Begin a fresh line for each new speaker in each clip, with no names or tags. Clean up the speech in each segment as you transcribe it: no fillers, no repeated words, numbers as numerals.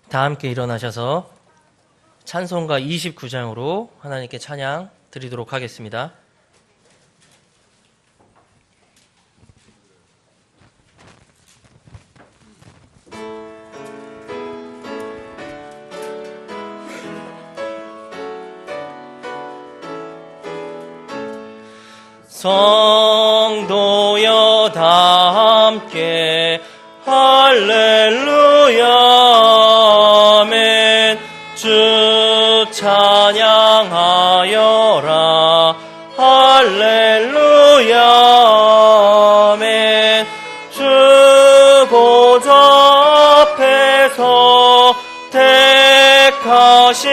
다 함께 일어나셔서 찬송가 29장으로 하나님께 찬양 드리도록 하겠습니다. 성도여 다 함께 할렐루야 아멘. 주 찬양하여라 할렐루야 아멘. 주 보좌 앞에서 택하신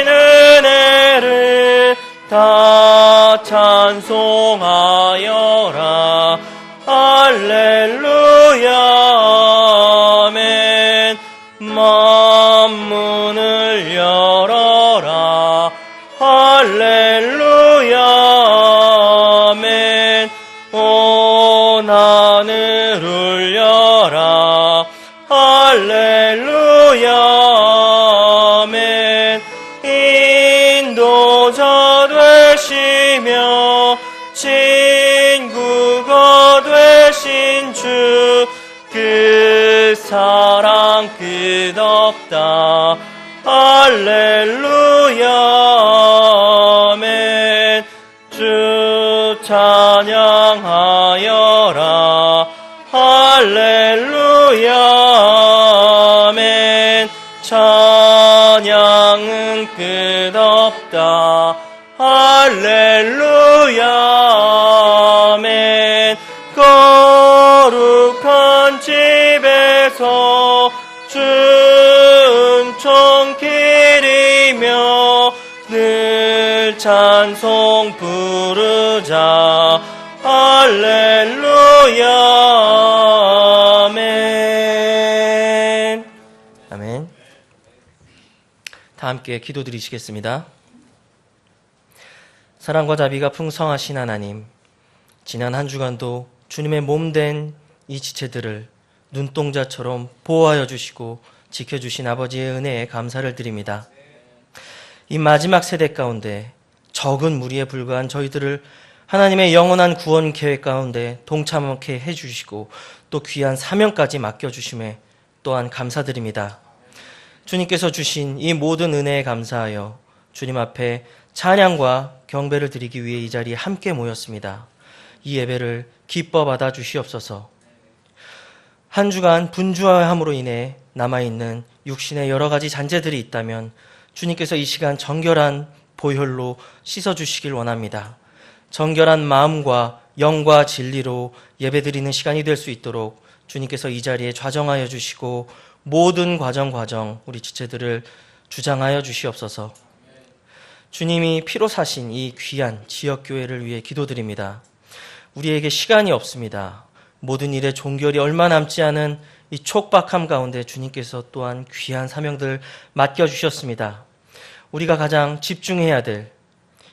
은혜를 다 찬송하여라 할렐루야 아멘. 만문을 열어라 할렐루야 아멘. 온 하늘 울려라 할렐루야 아멘. 인도자 되시며 친구가 되신 주 그 사랑 끝없다 할렐루야 아멘. 주 찬양하여라 할렐루야 아멘. 찬양은 끝없다 할렐루야 아멘. 거룩한 집에서 은총 기리며 늘 찬송 부르자 할렐루야 아멘. 아멘. 다 함께 기도드리시겠습니다. 사랑과 자비가 풍성하신 하나님, 지난 한 주간도 주님의 몸된 이 지체들을 눈동자처럼 보호하여 주시고 지켜주신 아버지의 은혜에 감사를 드립니다. 이 마지막 세대 가운데 적은 무리에 불과한 저희들을 하나님의 영원한 구원 계획 가운데 동참하게 해주시고 또 귀한 사명까지 맡겨주심에 또한 감사드립니다. 주님께서 주신 이 모든 은혜에 감사하여 주님 앞에 찬양과 경배를 드리기 위해 이 자리에 함께 모였습니다. 이 예배를 기뻐 받아 주시옵소서. 한 주간 분주함으로 인해 남아있는 육신의 여러 가지 잔재들이 있다면 주님께서 이 시간 정결한 보혈로 씻어주시길 원합니다. 정결한 마음과 영과 진리로 예배드리는 시간이 될 수 있도록 주님께서 이 자리에 좌정하여 주시고 모든 과정 우리 지체들을 주장하여 주시옵소서. 주님이 피로 사신 이 귀한 지역교회를 위해 기도드립니다. 우리에게 시간이 없습니다. 모든 일에 종결이 얼마 남지 않은 이 촉박함 가운데 주님께서 또한 귀한 사명들 맡겨주셨습니다. 우리가 가장 집중해야 될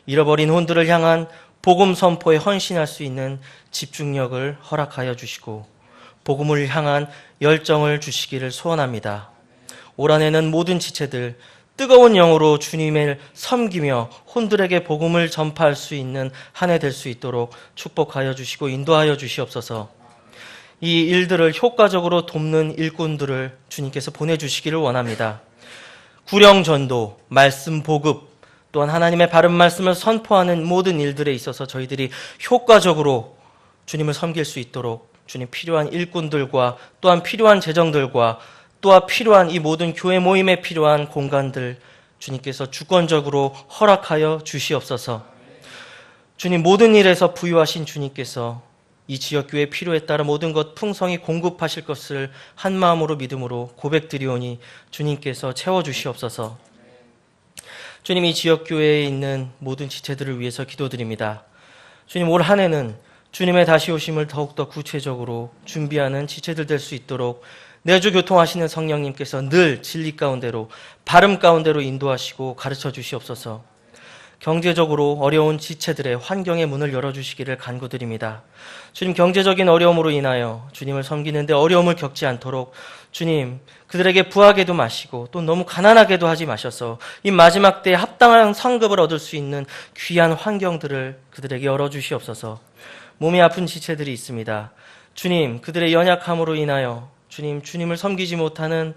잃어버린 혼들을 향한 복음 선포에 헌신할 수 있는 집중력을 허락하여 주시고 복음을 향한 열정을 주시기를 소원합니다. 올 한해는 모든 지체들 뜨거운 영으로 주님을 섬기며 혼들에게 복음을 전파할 수 있는 한 해 될 수 있도록 축복하여 주시고 인도하여 주시옵소서. 이 일들을 효과적으로 돕는 일꾼들을 주님께서 보내주시기를 원합니다. 구령 전도, 말씀 보급, 또한 하나님의 바른 말씀을 선포하는 모든 일들에 있어서 저희들이 효과적으로 주님을 섬길 수 있도록 주님 필요한 일꾼들과 또한 필요한 재정들과 또한 필요한 이 모든 교회 모임에 필요한 공간들 주님께서 주권적으로 허락하여 주시옵소서. 주님 모든 일에서 부유하신 주님께서 이 지역교회 필요에 따라 모든 것 풍성히 공급하실 것을 한마음으로 믿음으로 고백드리오니 주님께서 채워주시옵소서. 주님 이 지역교회에 있는 모든 지체들을 위해서 기도드립니다. 주님 올 한 해는 주님의 다시 오심을 더욱더 구체적으로 준비하는 지체들 될 수 있도록 내주 교통하시는 성령님께서 늘 진리 가운데로 바름 가운데로 인도하시고 가르쳐 주시옵소서. 경제적으로 어려운 지체들의 환경의 문을 열어주시기를 간구드립니다. 주님, 경제적인 어려움으로 인하여 주님을 섬기는데 어려움을 겪지 않도록 주님, 그들에게 부하게도 마시고 또 너무 가난하게도 하지 마셔서 이 마지막 때에 합당한 상급을 얻을 수 있는 귀한 환경들을 그들에게 열어주시옵소서. 몸이 아픈 지체들이 있습니다. 주님, 그들의 연약함으로 인하여 주님을 섬기지 못하는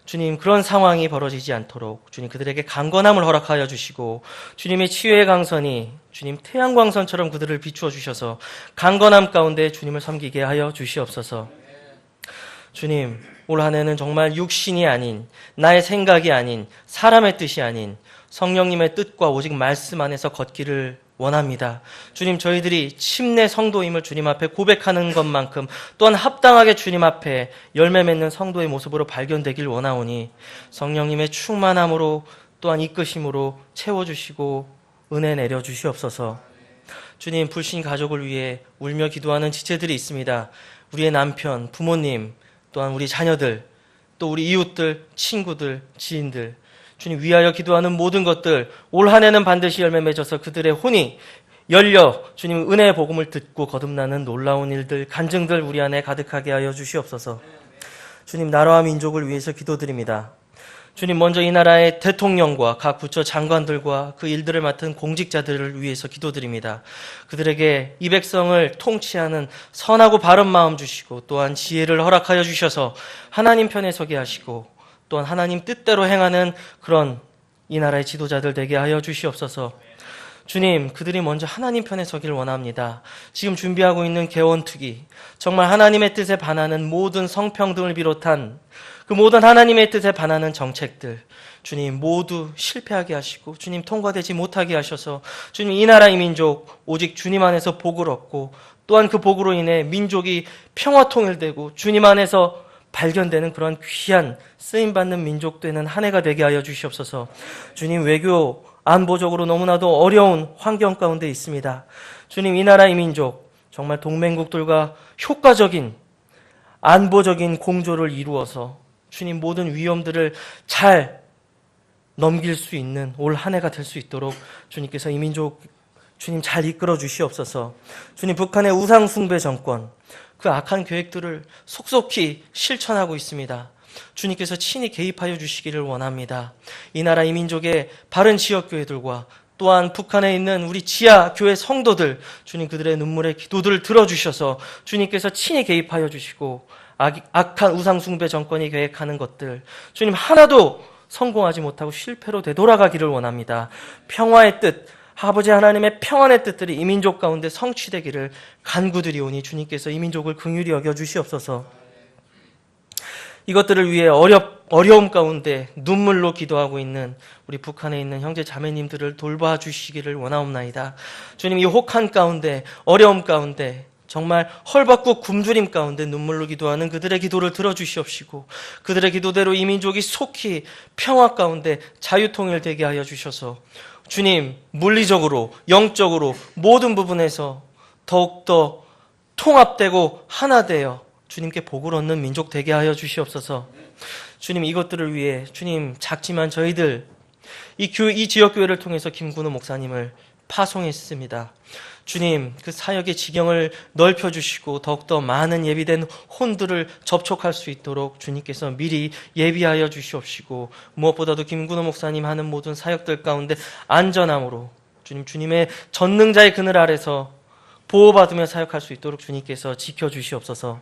주님, 그런 상황이 벌어지지 않도록 주님, 그들에게 강건함을 허락하여 주시고 주님의 치유의 강선이 주님 태양광선처럼 그들을 비추어 주셔서 강건함 가운데 주님을 섬기게 하여 주시옵소서. 주님, 올 한 해는 정말 육신이 아닌, 나의 생각이 아닌, 사람의 뜻이 아닌 성령님의 뜻과 오직 말씀 안에서 걷기를 원합니다. 주님, 저희들이 침례 성도임을 주님 앞에 고백하는 것만큼 또한 합당하게 주님 앞에 열매 맺는 성도의 모습으로 발견되길 원하오니 성령님의 충만함으로 또한 이끄심으로 채워주시고 은혜 내려주시옵소서. 주님, 불신 가족을 위해 울며 기도하는 지체들이 있습니다. 우리의 남편, 부모님, 또한 우리 자녀들, 또 우리 이웃들, 친구들, 지인들, 주님 위하여 기도하는 모든 것들 올 한 해는 반드시 열매 맺어서 그들의 혼이 열려 주님 은혜의 복음을 듣고 거듭나는 놀라운 일들, 간증들 우리 안에 가득하게 하여 주시옵소서. 주님, 나라와 민족을 위해서 기도드립니다. 주님, 먼저 이 나라의 대통령과 각 부처 장관들과 그 일들을 맡은 공직자들을 위해서 기도드립니다. 그들에게 이 백성을 통치하는 선하고 바른 마음 주시고 또한 지혜를 허락하여 주셔서 하나님 편에 서게 하시고 또한 하나님 뜻대로 행하는 그런 이 나라의 지도자들 되게 하여 주시옵소서. 주님, 그들이 먼저 하나님 편에 서길 원합니다. 지금 준비하고 있는 개원특위, 정말 하나님의 뜻에 반하는 모든 성평등을 비롯한 그 모든 하나님의 뜻에 반하는 정책들, 주님 모두 실패하게 하시고 주님 통과되지 못하게 하셔서 주님 이 나라의 민족 오직 주님 안에서 복을 얻고 또한 그 복으로 인해 민족이 평화 통일되고 주님 안에서 발견되는 그런 귀한 쓰임받는 민족 되는 한 해가 되게 하여 주시옵소서. 주님, 외교 안보적으로 너무나도 어려운 환경 가운데 있습니다. 주님, 이 나라의 민족 정말 동맹국들과 효과적인 안보적인 공조를 이루어서 주님 모든 위험들을 잘 넘길 수 있는 올 한 해가 될 수 있도록 주님께서 이 민족 주님 잘 이끌어 주시옵소서. 주님, 북한의 우상 숭배 정권 그 악한 계획들을 속속히 실천하고 있습니다. 주님께서 친히 개입하여 주시기를 원합니다. 이 나라 이 민족의 바른 지역교회들과 또한 북한에 있는 우리 지하교회 성도들 주님 그들의 눈물의 기도들을 들어주셔서 주님께서 친히 개입하여 주시고 악한 우상숭배 정권이 계획하는 것들 주님 하나도 성공하지 못하고 실패로 되돌아가기를 원합니다. 평화의 뜻, 아버지 하나님의 평안의 뜻들이 이 민족 가운데 성취되기를 간구드리오니 주님께서 이 민족을 긍휼히 여겨 주시옵소서. 이것들을 위해 어려움 가운데 눈물로 기도하고 있는 우리 북한에 있는 형제 자매님들을 돌봐 주시기를 원하옵나이다. 주님, 이 혹한 가운데 어려움 가운데 정말 헐벗고 굶주림 가운데 눈물로 기도하는 그들의 기도를 들어주시옵시고 그들의 기도대로 이 민족이 속히 평화 가운데 자유통일되게 하여 주셔서 주님, 물리적으로 영적으로 모든 부분에서 더욱더 통합되고 하나 되어 주님께 복을 얻는 민족 되게 하여 주시옵소서. 주님, 이것들을 위해 주님 작지만 저희들 이 지역교회를 통해서 김근우 목사님을 파송했습니다. 주님, 그 사역의 지경을 넓혀주시고 더욱더 많은 예비된 혼들을 접촉할 수 있도록 주님께서 미리 예비하여 주시옵시고 무엇보다도 김근호 목사님 하는 모든 사역들 가운데 안전함으로 주님의 전능자의 그늘 아래서 보호받으며 사역할 수 있도록 주님께서 지켜주시옵소서.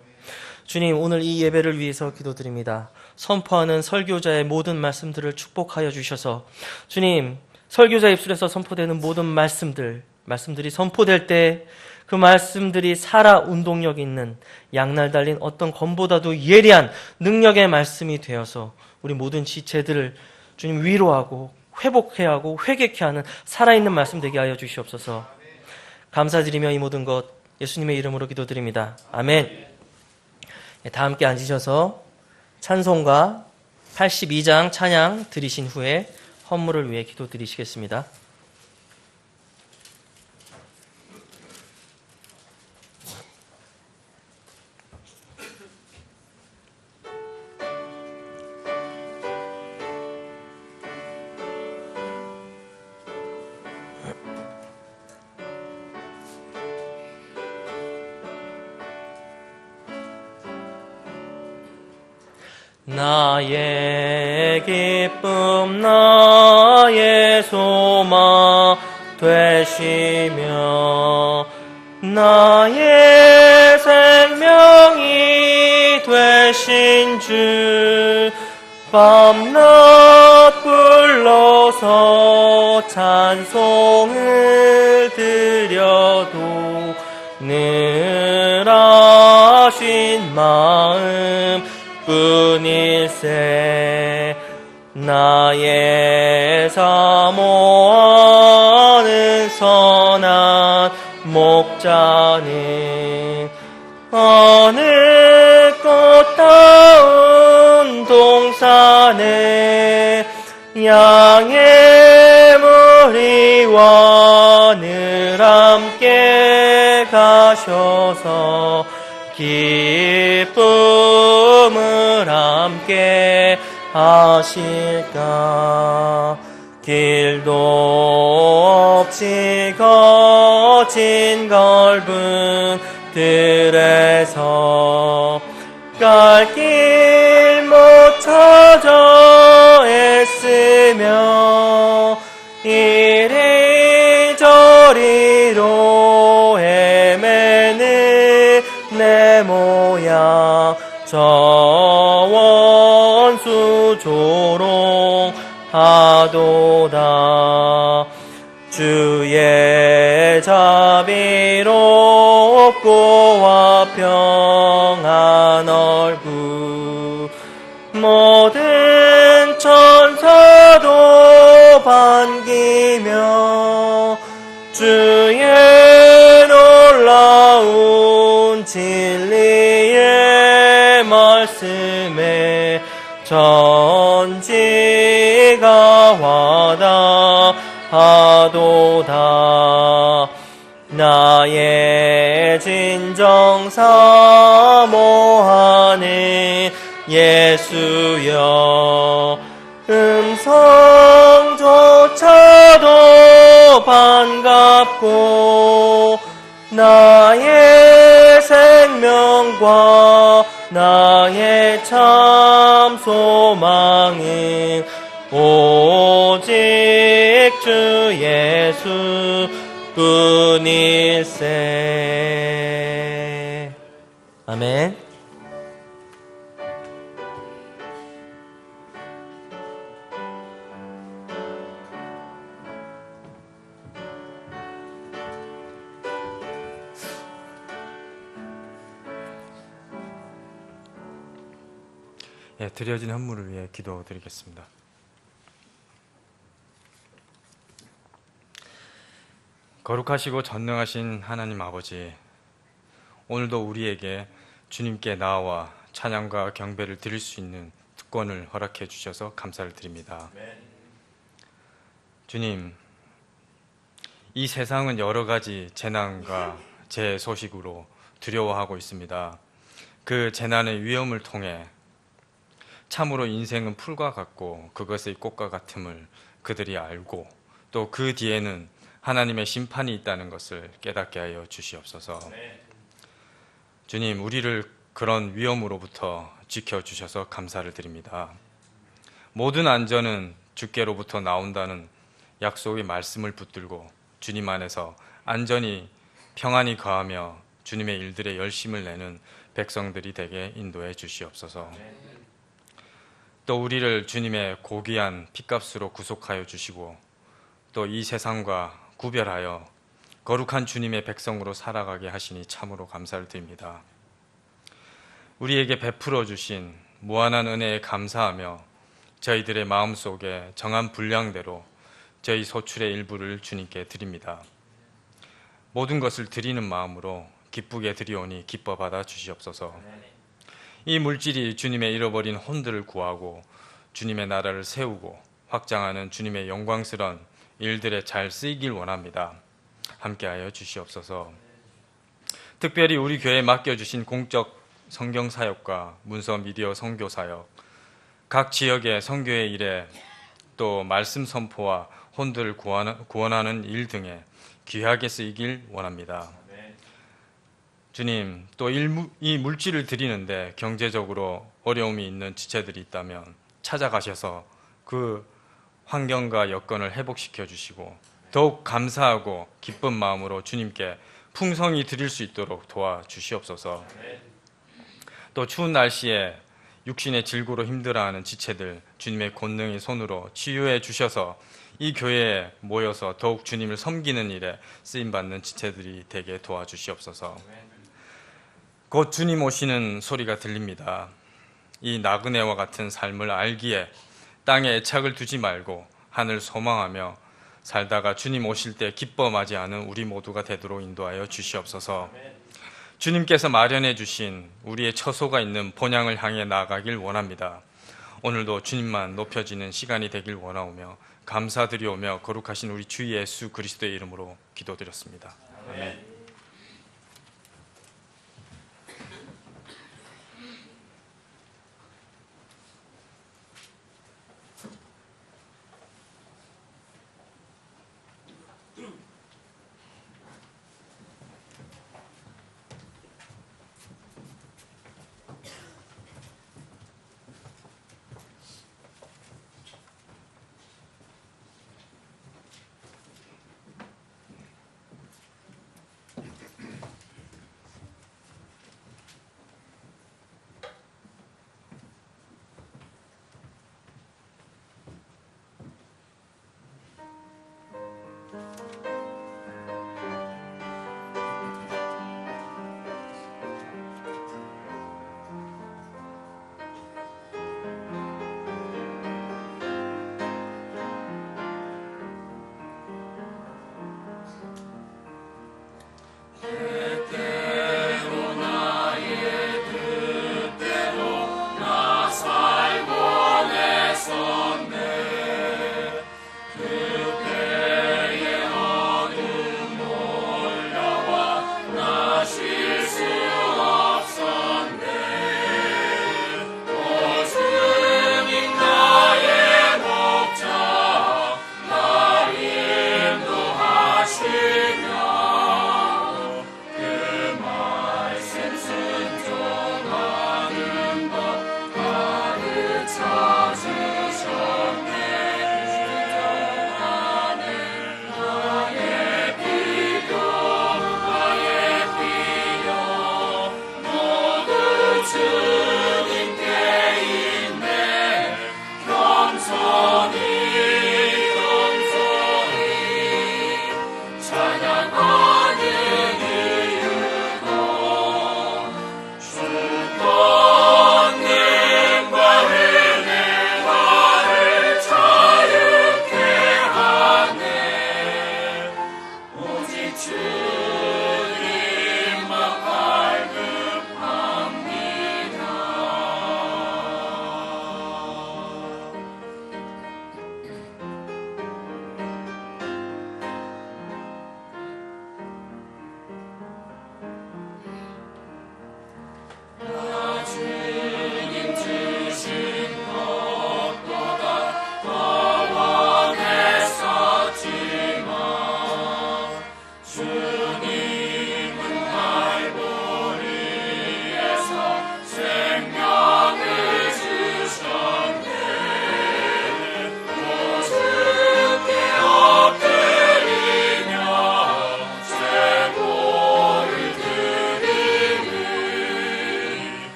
주님, 오늘 이 예배를 위해서 기도드립니다. 선포하는 설교자의 모든 말씀들을 축복하여 주셔서 주님, 설교자 입술에서 선포되는 모든 말씀들이 선포될 때 그 말씀들이 살아 운동력 있는 양날 달린 어떤 검보다도 예리한 능력의 말씀이 되어서 우리 모든 지체들을 주님 위로하고 회복해야 하고 회개케 하는 살아있는 말씀 되게 하여 주시옵소서. 감사드리며 이 모든 것 예수님의 이름으로 기도드립니다. 아멘. 다 함께 앉으셔서 찬송가 82장 찬양 드리신 후에 헌물을 위해 기도드리시겠습니다. 나의 기쁨 나의 소망 되시며 나의 생명이 되신 주 밤낮 불러서 찬송을 드려도 늘 아신 마음 뿐일세. 나의 사모하는 선한 목자는 어느 꽃다운 동산에 양의 무리와 늘 함께 가셔서 기쁨을 함께 하실까. 길도 없이 거친 넓은 들에서 갈 길 못 찾아 애쓰며 이리저리로 헤매는 내 모양 저 원수 조롱하도다. 주의 자비롭고 화평한 얼굴 모든 천사도 반기며 주의 놀라운 진리의 말씀에 전지가 와닿하도다. 나의 진정 사모하는 예수여 음성조차도 반갑고 나의 생명과 나의 참 소망은 오직 주 예수 뿐일세. 아멘.
예, 드려진 헌물을 위해 기도드리겠습니다. 거룩하시고 전능하신 하나님 아버지, 오늘도 우리에게 주님께 나와 찬양과 경배를 드릴 수 있는 특권을 허락해 주셔서 감사를 드립니다. 주님, 이 세상은 여러 가지 재난과 재해 소식으로 두려워하고 있습니다. 그 재난의 위험을 통해 참으로 인생은 풀과 같고 그것의 꽃과 같음을 그들이 알고 또 그 뒤에는 하나님의 심판이 있다는 것을 깨닫게 하여 주시옵소서. 주님, 우리를 그런 위험으로부터 지켜주셔서 감사를 드립니다. 모든 안전은 주께로부터 나온다는 약속의 말씀을 붙들고 주님 안에서 안전히 평안히 거하며 주님의 일들에 열심을 내는 백성들이 되게 인도해 주시옵소서. 또 우리를 주님의 고귀한 핏값으로 구속하여 주시고 또 이 세상과 구별하여 거룩한 주님의 백성으로 살아가게 하시니 참으로 감사를 드립니다. 우리에게 베풀어 주신 무한한 은혜에 감사하며 저희들의 마음속에 정한 분량대로 저희 소출의 일부를 주님께 드립니다. 모든 것을 드리는 마음으로 기쁘게 드리오니 기뻐 받아 주시옵소서. 이 물질이 주님의 잃어버린 혼들을 구하고 주님의 나라를 세우고 확장하는 주님의 영광스러운 일들에 잘 쓰이길 원합니다. 함께하여 주시옵소서. 특별히 우리 교회에 맡겨주신 공적 성경사역과 문서 미디어 선교사역, 각 지역의 선교의 일에 또 말씀 선포와 혼들을 구원하는 일 등에 귀하게 쓰이길 원합니다. 주님, 또 이 물질을 드리는데 경제적으로 어려움이 있는 지체들이 있다면 찾아가셔서 그 환경과 여건을 회복시켜 주시고 더욱 감사하고 기쁜 마음으로 주님께 풍성히 드릴 수 있도록 도와주시옵소서. 또 추운 날씨에 육신의 질구로 힘들어하는 지체들 주님의 권능의 손으로 치유해 주셔서 이 교회에 모여서 더욱 주님을 섬기는 일에 쓰임받는 지체들이 되게 도와주시옵소서. 곧 주님 오시는 소리가 들립니다. 이 나그네와 같은 삶을 알기에 땅에 애착을 두지 말고 하늘 소망하며 살다가 주님 오실 때 기뻐 맞이하는 우리 모두가 되도록 인도하여 주시옵소서. 주님께서 마련해 주신 우리의 처소가 있는 본향을 향해 나아가길 원합니다. 오늘도 주님만 높여지는 시간이 되길 원하오며 감사드리오며 거룩하신 우리 주 예수 그리스도의 이름으로 기도드렸습니다. 아멘.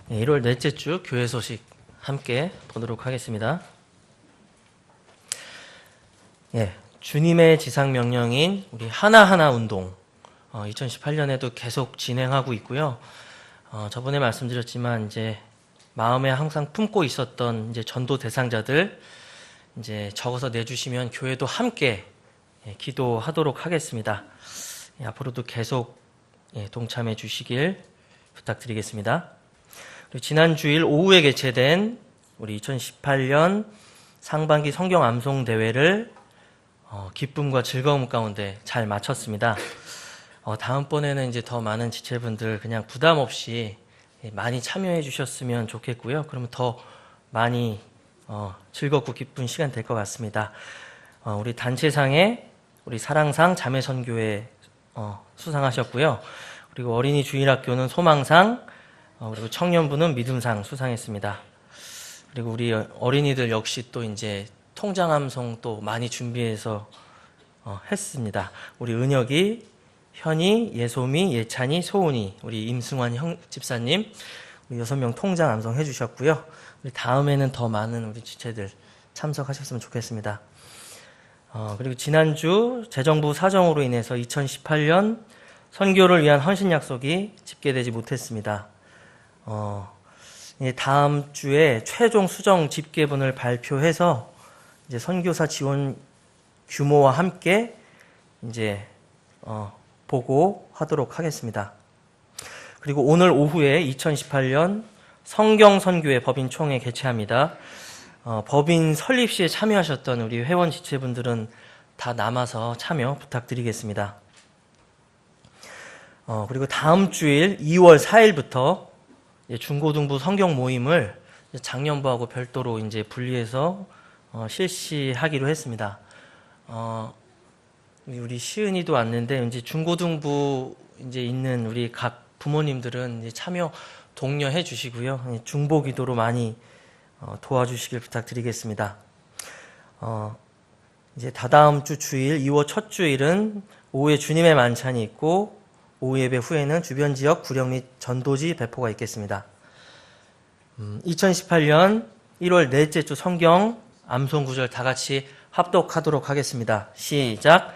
1월 넷째 주 교회 소식 함께 보도록 하겠습니다. 주님의 지상 명령인 우리 하나하나 운동 2018년에도 계속 진행하고 있고요. 저번에 말씀드렸지만 이제 마음에 항상 품고 있었던 이제 전도 대상자들 이제 적어서 내주시면 교회도 함께 기도하도록 하겠습니다. 앞으로도 계속 동참해 주시길 부탁드리겠습니다. 그리고 지난 주일 오후에 개최된 우리 2018년 상반기 성경 암송 대회를 기쁨과 즐거움 가운데 잘 마쳤습니다. 다음번에는 이제 더 많은 지체분들 그냥 부담 없이 많이 참여해 주셨으면 좋겠고요. 그러면 더 많이 즐겁고 기쁜 시간 될 것 같습니다. 우리 단체상에 우리 사랑상 자매선교회 수상하셨고요. 그리고 어린이 주일학교는 소망상, 그리고 청년부는 믿음상 수상했습니다. 그리고 우리 어린이들 역시 또 이제 통장암송 또 많이 준비해서 했습니다. 우리 은혁이, 현이, 예솜이, 예찬이, 소은이, 우리 임승환 집사님, 우리 6명 통장 암송 해주셨고요. 우리 다음에는 더 많은 우리 지체들 참석하셨으면 좋겠습니다. 그리고 지난주 재정부 사정으로 인해서 2018년 선교를 위한 헌신 약속이 집계되지 못했습니다. 다음 주에 최종 수정 집계분을 발표해서 이제 선교사 지원 규모와 함께 이제 보고하도록 하겠습니다. 그리고 오늘 오후에 2018년 성경 선교회 법인 총회 개최합니다. 법인 설립 시에 참여하셨던 우리 회원 지체분들은 다 남아서 참여 부탁드리겠습니다. 그리고 다음 주일 2월 4일부터 중고등부 성경 모임을 작년부하고 별도로 이제 분리해서 실시하기로 했습니다. 우리 시은이도 왔는데 이제 중고등부 이제 있는 우리 각 부모님들은 이제 참여 독려해 주시고요. 중보기도로 많이 도와주시길 부탁드리겠습니다. 이제 다다음 주 주일 2월 첫 주일은 오후에 주님의 만찬이 있고 오후 예배 후에는 주변 지역 구령 및 전도지 배포가 있겠습니다. 2018년 1월 넷째 주 성경 암송 구절 다 같이 합독하도록 하겠습니다. 시작.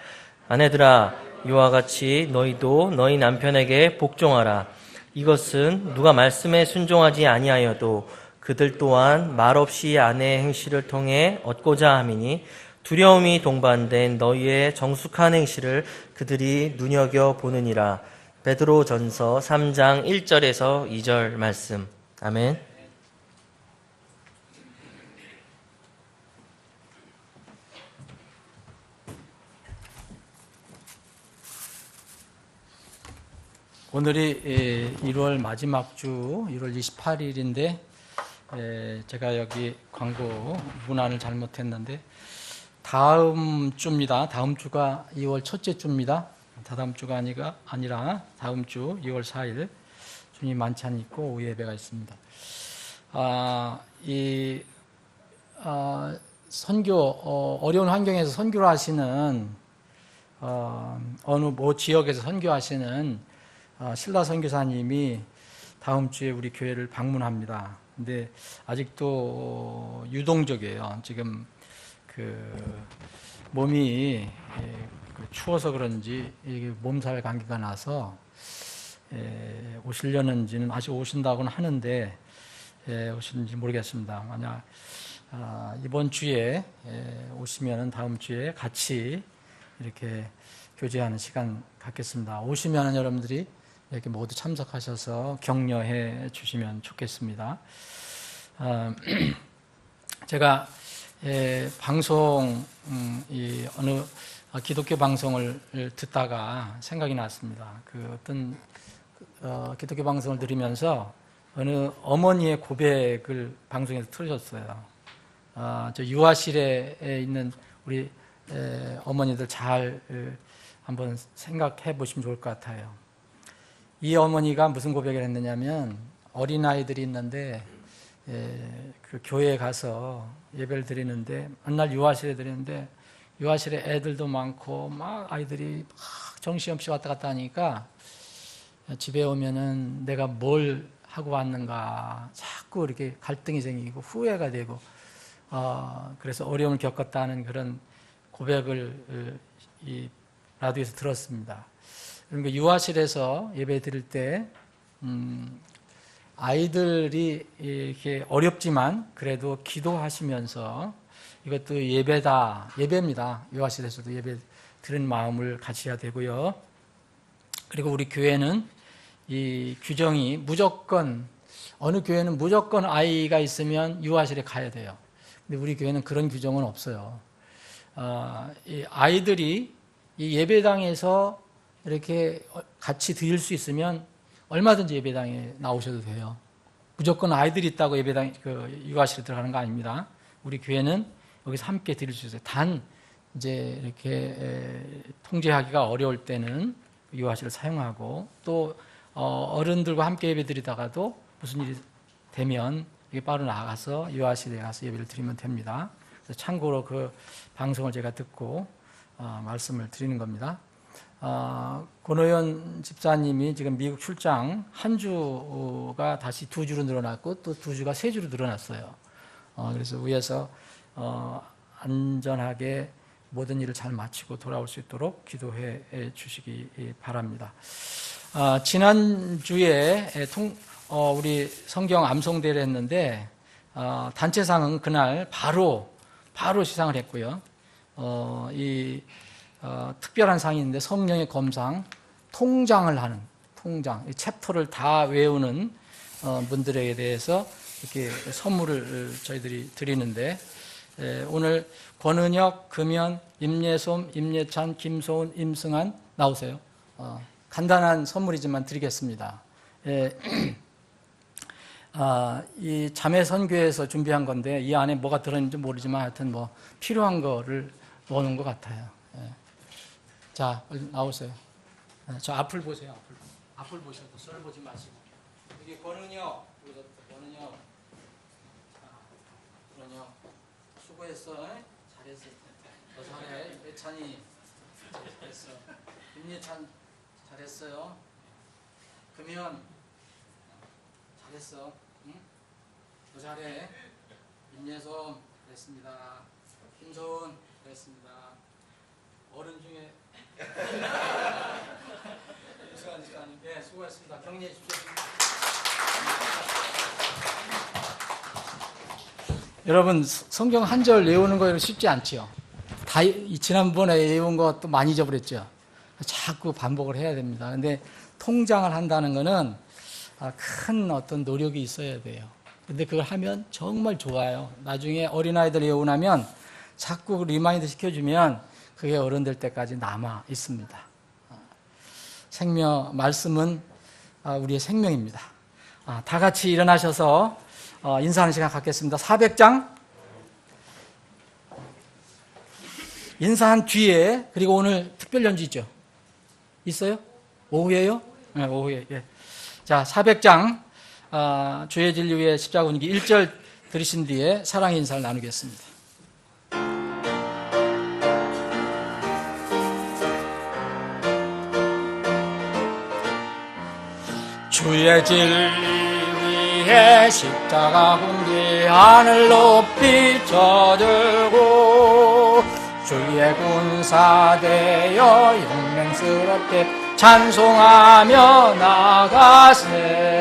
아내들아 이와 같이 너희도 너희 남편에게 복종하라. 이것은 누가 말씀에 순종하지 아니하여도 그들 또한 말없이 아내의 행실을 통해 얻고자 함이니 두려움이 동반된 너희의 정숙한 행실을 그들이 눈여겨보느니라. 베드로전서 3장 1절에서 2절 말씀. 아멘.
오늘이 1월 마지막 주 1월 28일인데 제가 여기 광고 문안을 잘못했는데 다음 주입니다. 다음 주가 2월 첫째 주입니다. 다다음 주가 아니라 다음 주 2월 4일 주님 만찬이 있고 오후 예배가 있습니다. 선교 어려운 환경에서 선교를 하시는 어느 지역에서 선교하시는 신라 선교사님이 다음 주에 우리 교회를 방문합니다. 근데 아직도 유동적이에요. 지금 몸이 추워서 그런지 몸살 감기가 나서 오시려는지는 아직 오신다고는 하는데 오시는지 모르겠습니다. 만약 이번 주에 오시면은 다음 주에 같이 이렇게 교제하는 시간 갖겠습니다. 오시면은 여러분들이 이렇게 모두 참석하셔서 격려해 주시면 좋겠습니다. 제가 방송 어느 기독교 방송을 듣다가 생각이 났습니다. 어떤 기독교 방송을 들으면서 어느 어머니의 고백을 방송에서 틀으셨어요. 저 유아실에 있는 우리 어머니들 잘 한번 생각해 보시면 좋을 것 같아요. 이 어머니가 무슨 고백을 했느냐면 어린아이들이 있는데 그 교회에 가서 예배를 드리는데 어느 날 유아실에 드리는데 유아실에 애들도 많고 막 아이들이 막 정신없이 왔다 갔다 하니까 집에 오면은 내가 뭘 하고 왔는가 자꾸 이렇게 갈등이 생기고 후회가 되고 그래서 어려움을 겪었다는 그런 고백을 이 라디오에서 들었습니다. 그러니까 유아실에서 예배 드릴 때 아이들이 이렇게 어렵지만 그래도 기도하시면서 이것도 예배입니다. 유아실에서도 예배 드리는 마음을 가져야 되고요. 그리고 우리 교회는 이 규정이 무조건 어느 교회는 무조건 아이가 있으면 유아실에 가야 돼요. 근데 우리 교회는 그런 규정은 없어요. 이 아이들이 이 예배당에서 이렇게 같이 드릴 수 있으면 얼마든지 예배당에 나오셔도 돼요. 무조건 아이들이 있다고 예배당 유아실에 들어가는 거 아닙니다. 우리 교회는 여기서 함께 드릴 수 있어요. 단 이제 이렇게 통제하기가 어려울 때는 유아실을 사용하고 또 어른들과 함께 예배 드리다가도 무슨 일이 되면 이게 바로 나가서 유아실에 가서 예배를 드리면 됩니다. 그래서 참고로 그 방송을 제가 듣고 말씀을 드리는 겁니다. 권호연 집사님이 지금 미국 출장 한 주가 다시 2주로 늘어났고 또 2주가 3주로 늘어났어요. 그래서 위에서 안전하게 모든 일을 잘 마치고 돌아올 수 있도록 기도해 주시기 바랍니다. 지난주에 우리 성경 암송대회를 했는데 단체상은 그날 바로 시상을 했고요. 특별한 상이 있는데 성령의 검상, 통장을 하는 통장, 이 챕터를 다 외우는 분들에 대해서 이렇게 선물을 저희들이 드리는데 오늘 권은혁, 금연, 임예솜, 임예찬, 김소은, 임승한 나오세요. 간단한 선물이지만 드리겠습니다. 이 자매 선교에서 준비한 건데 이 안에 뭐가 들어있는지 모르지만 하여튼 뭐 필요한 거를 넣어놓은 것 같아요. 자, 나오세요. 저 앞을 보세요. 앞을 보셔도 썰 보지 마시고 여기 권은혁, 권은혁 수고했어. 잘했어. 너 잘해. 예찬이 잘했어. 임예찬 잘했어요. 금연 잘했어. 응? 너 잘해. 임예솜 잘했습니다. 김소은 잘했습니다. 어른 중에 예, 수고했습니다. 격려해 주십시오. 여러분 성경 한 절 외우는 거 쉽지 않지요. 다 지난번에 외운 것도 많이 잊어버렸죠. 자꾸 반복을 해야 됩니다. 근데 통장을 한다는 거는 큰 어떤 노력이 있어야 돼요. 근데 그걸 하면 정말 좋아요. 나중에 어린아이들 외우고 나면 자꾸 리마인드 시켜주면 그게 어른 될 때까지 남아 있습니다. 말씀은 우리의 생명입니다. 다 같이 일어나셔서 인사하는 시간 갖겠습니다. 400장 인사한 뒤에 그리고 오늘 특별 연주 있죠? 있어요? 오후에요? 네, 오후에. 예. 자, 400장 주의 진리 위에 십자가 운기 1절 들으신 뒤에 사랑의 인사를 나누겠습니다. 주의 진리 위에 십자가 군기 하늘 높이 쳐들고 주의 군사 되어 용맹스럽게 찬송하며 나가세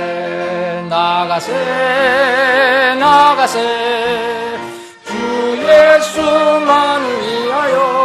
주 예수만을 위하여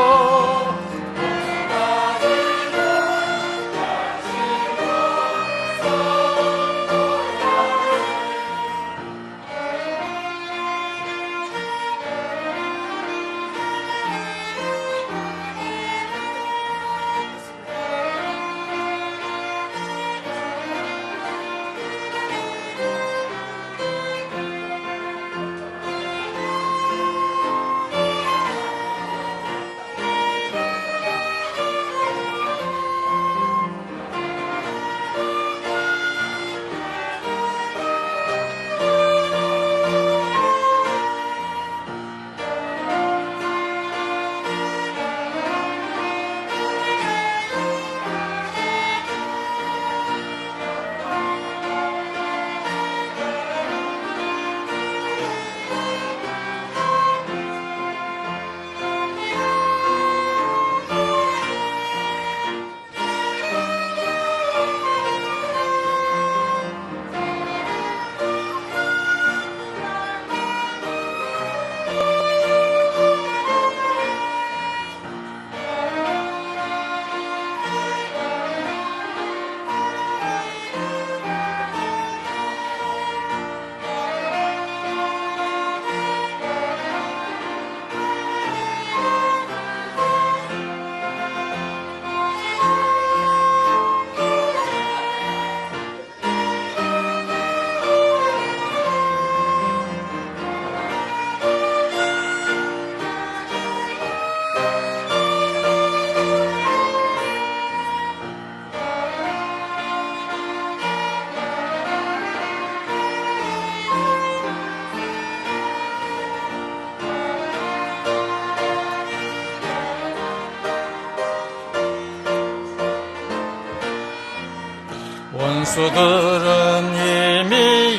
원수들은 이미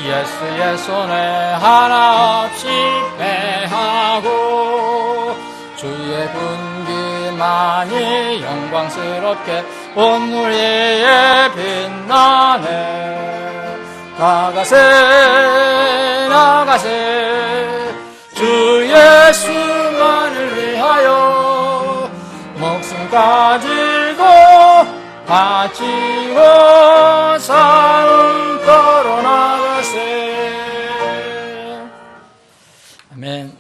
예수의 손에 하나 없이 패하고 주의 분기만이 영광스럽게 온 우리에 빛나네. 나가세 주 예수만을 위하여 목숨 가지고 바치고 싸움 걸어 나가세. 아멘.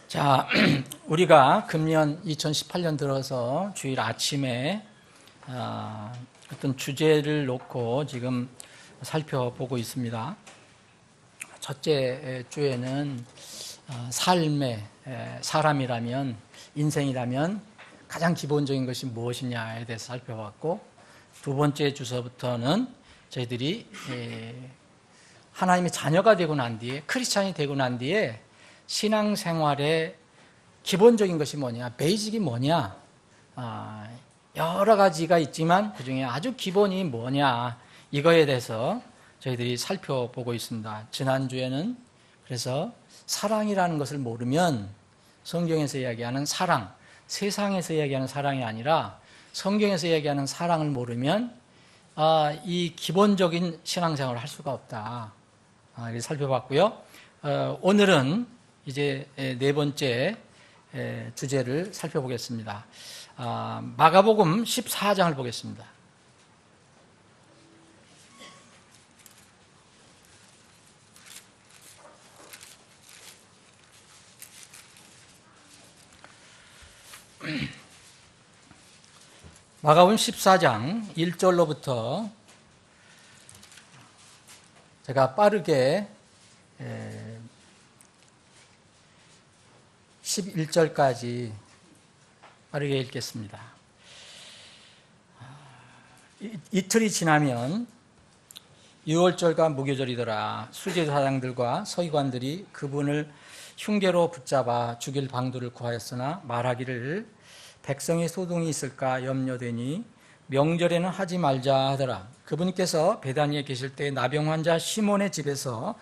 자, 우리가 금년 2018년 들어서 주일 아침에 어떤 주제를 놓고 지금 살펴보고 있습니다. 첫째 주에는 삶의 사람이라면, 인생이라면 가장 기본적인 것이 무엇이냐에 대해서 살펴봤고, 두 번째 주서부터는 저희들이 하나님의 자녀가 되고 난 뒤에, 크리스찬이 되고 난 뒤에 신앙생활의 기본적인 것이 뭐냐, 베이직이 뭐냐, 여러 가지가 있지만 그 중에 아주 기본이 뭐냐, 이거에 대해서 저희들이 살펴보고 있습니다. 지난주에는 그래서 사랑이라는 것을 모르면, 성경에서 이야기하는 사랑, 세상에서 이야기하는 사랑이 아니라 성경에서 이야기하는 사랑을 모르면 이 기본적인 신앙생활을 할 수가 없다, 이렇게 살펴봤고요. 오늘은 이제 네 번째 주제를 살펴보겠습니다. 마가복음 14장을 보겠습니다. 마가복음 14장 1절로부터 제가 빠르게 11절까지 빠르게 읽겠습니다. 이틀이 지나면 유월절과 무교절이더라. 수제사장들과 서기관들이 그분을 흉계로 붙잡아 죽일 방도를 구하였으나 말하기를 백성이 소동이 있을까 염려되니 명절에는 하지 말자 하더라. 그분께서 베다니에 계실 때 나병 환자 시몬의 집에서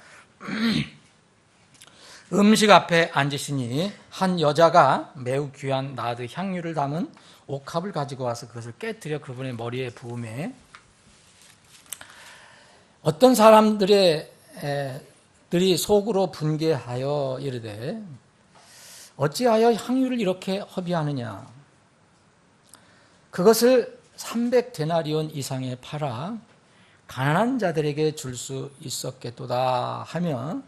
음식 앞에 앉으시니 한 여자가 매우 귀한 나드 향유를 담은 옥합을 가지고 와서 그것을 깨뜨려 그분의 머리에 부으매 어떤 사람들이 속으로 분개하여 이르되 어찌하여 향유를 이렇게 허비하느냐. 그것을 300데나리온 이상에 팔아 가난한 자들에게 줄 수 있었겠도다 하며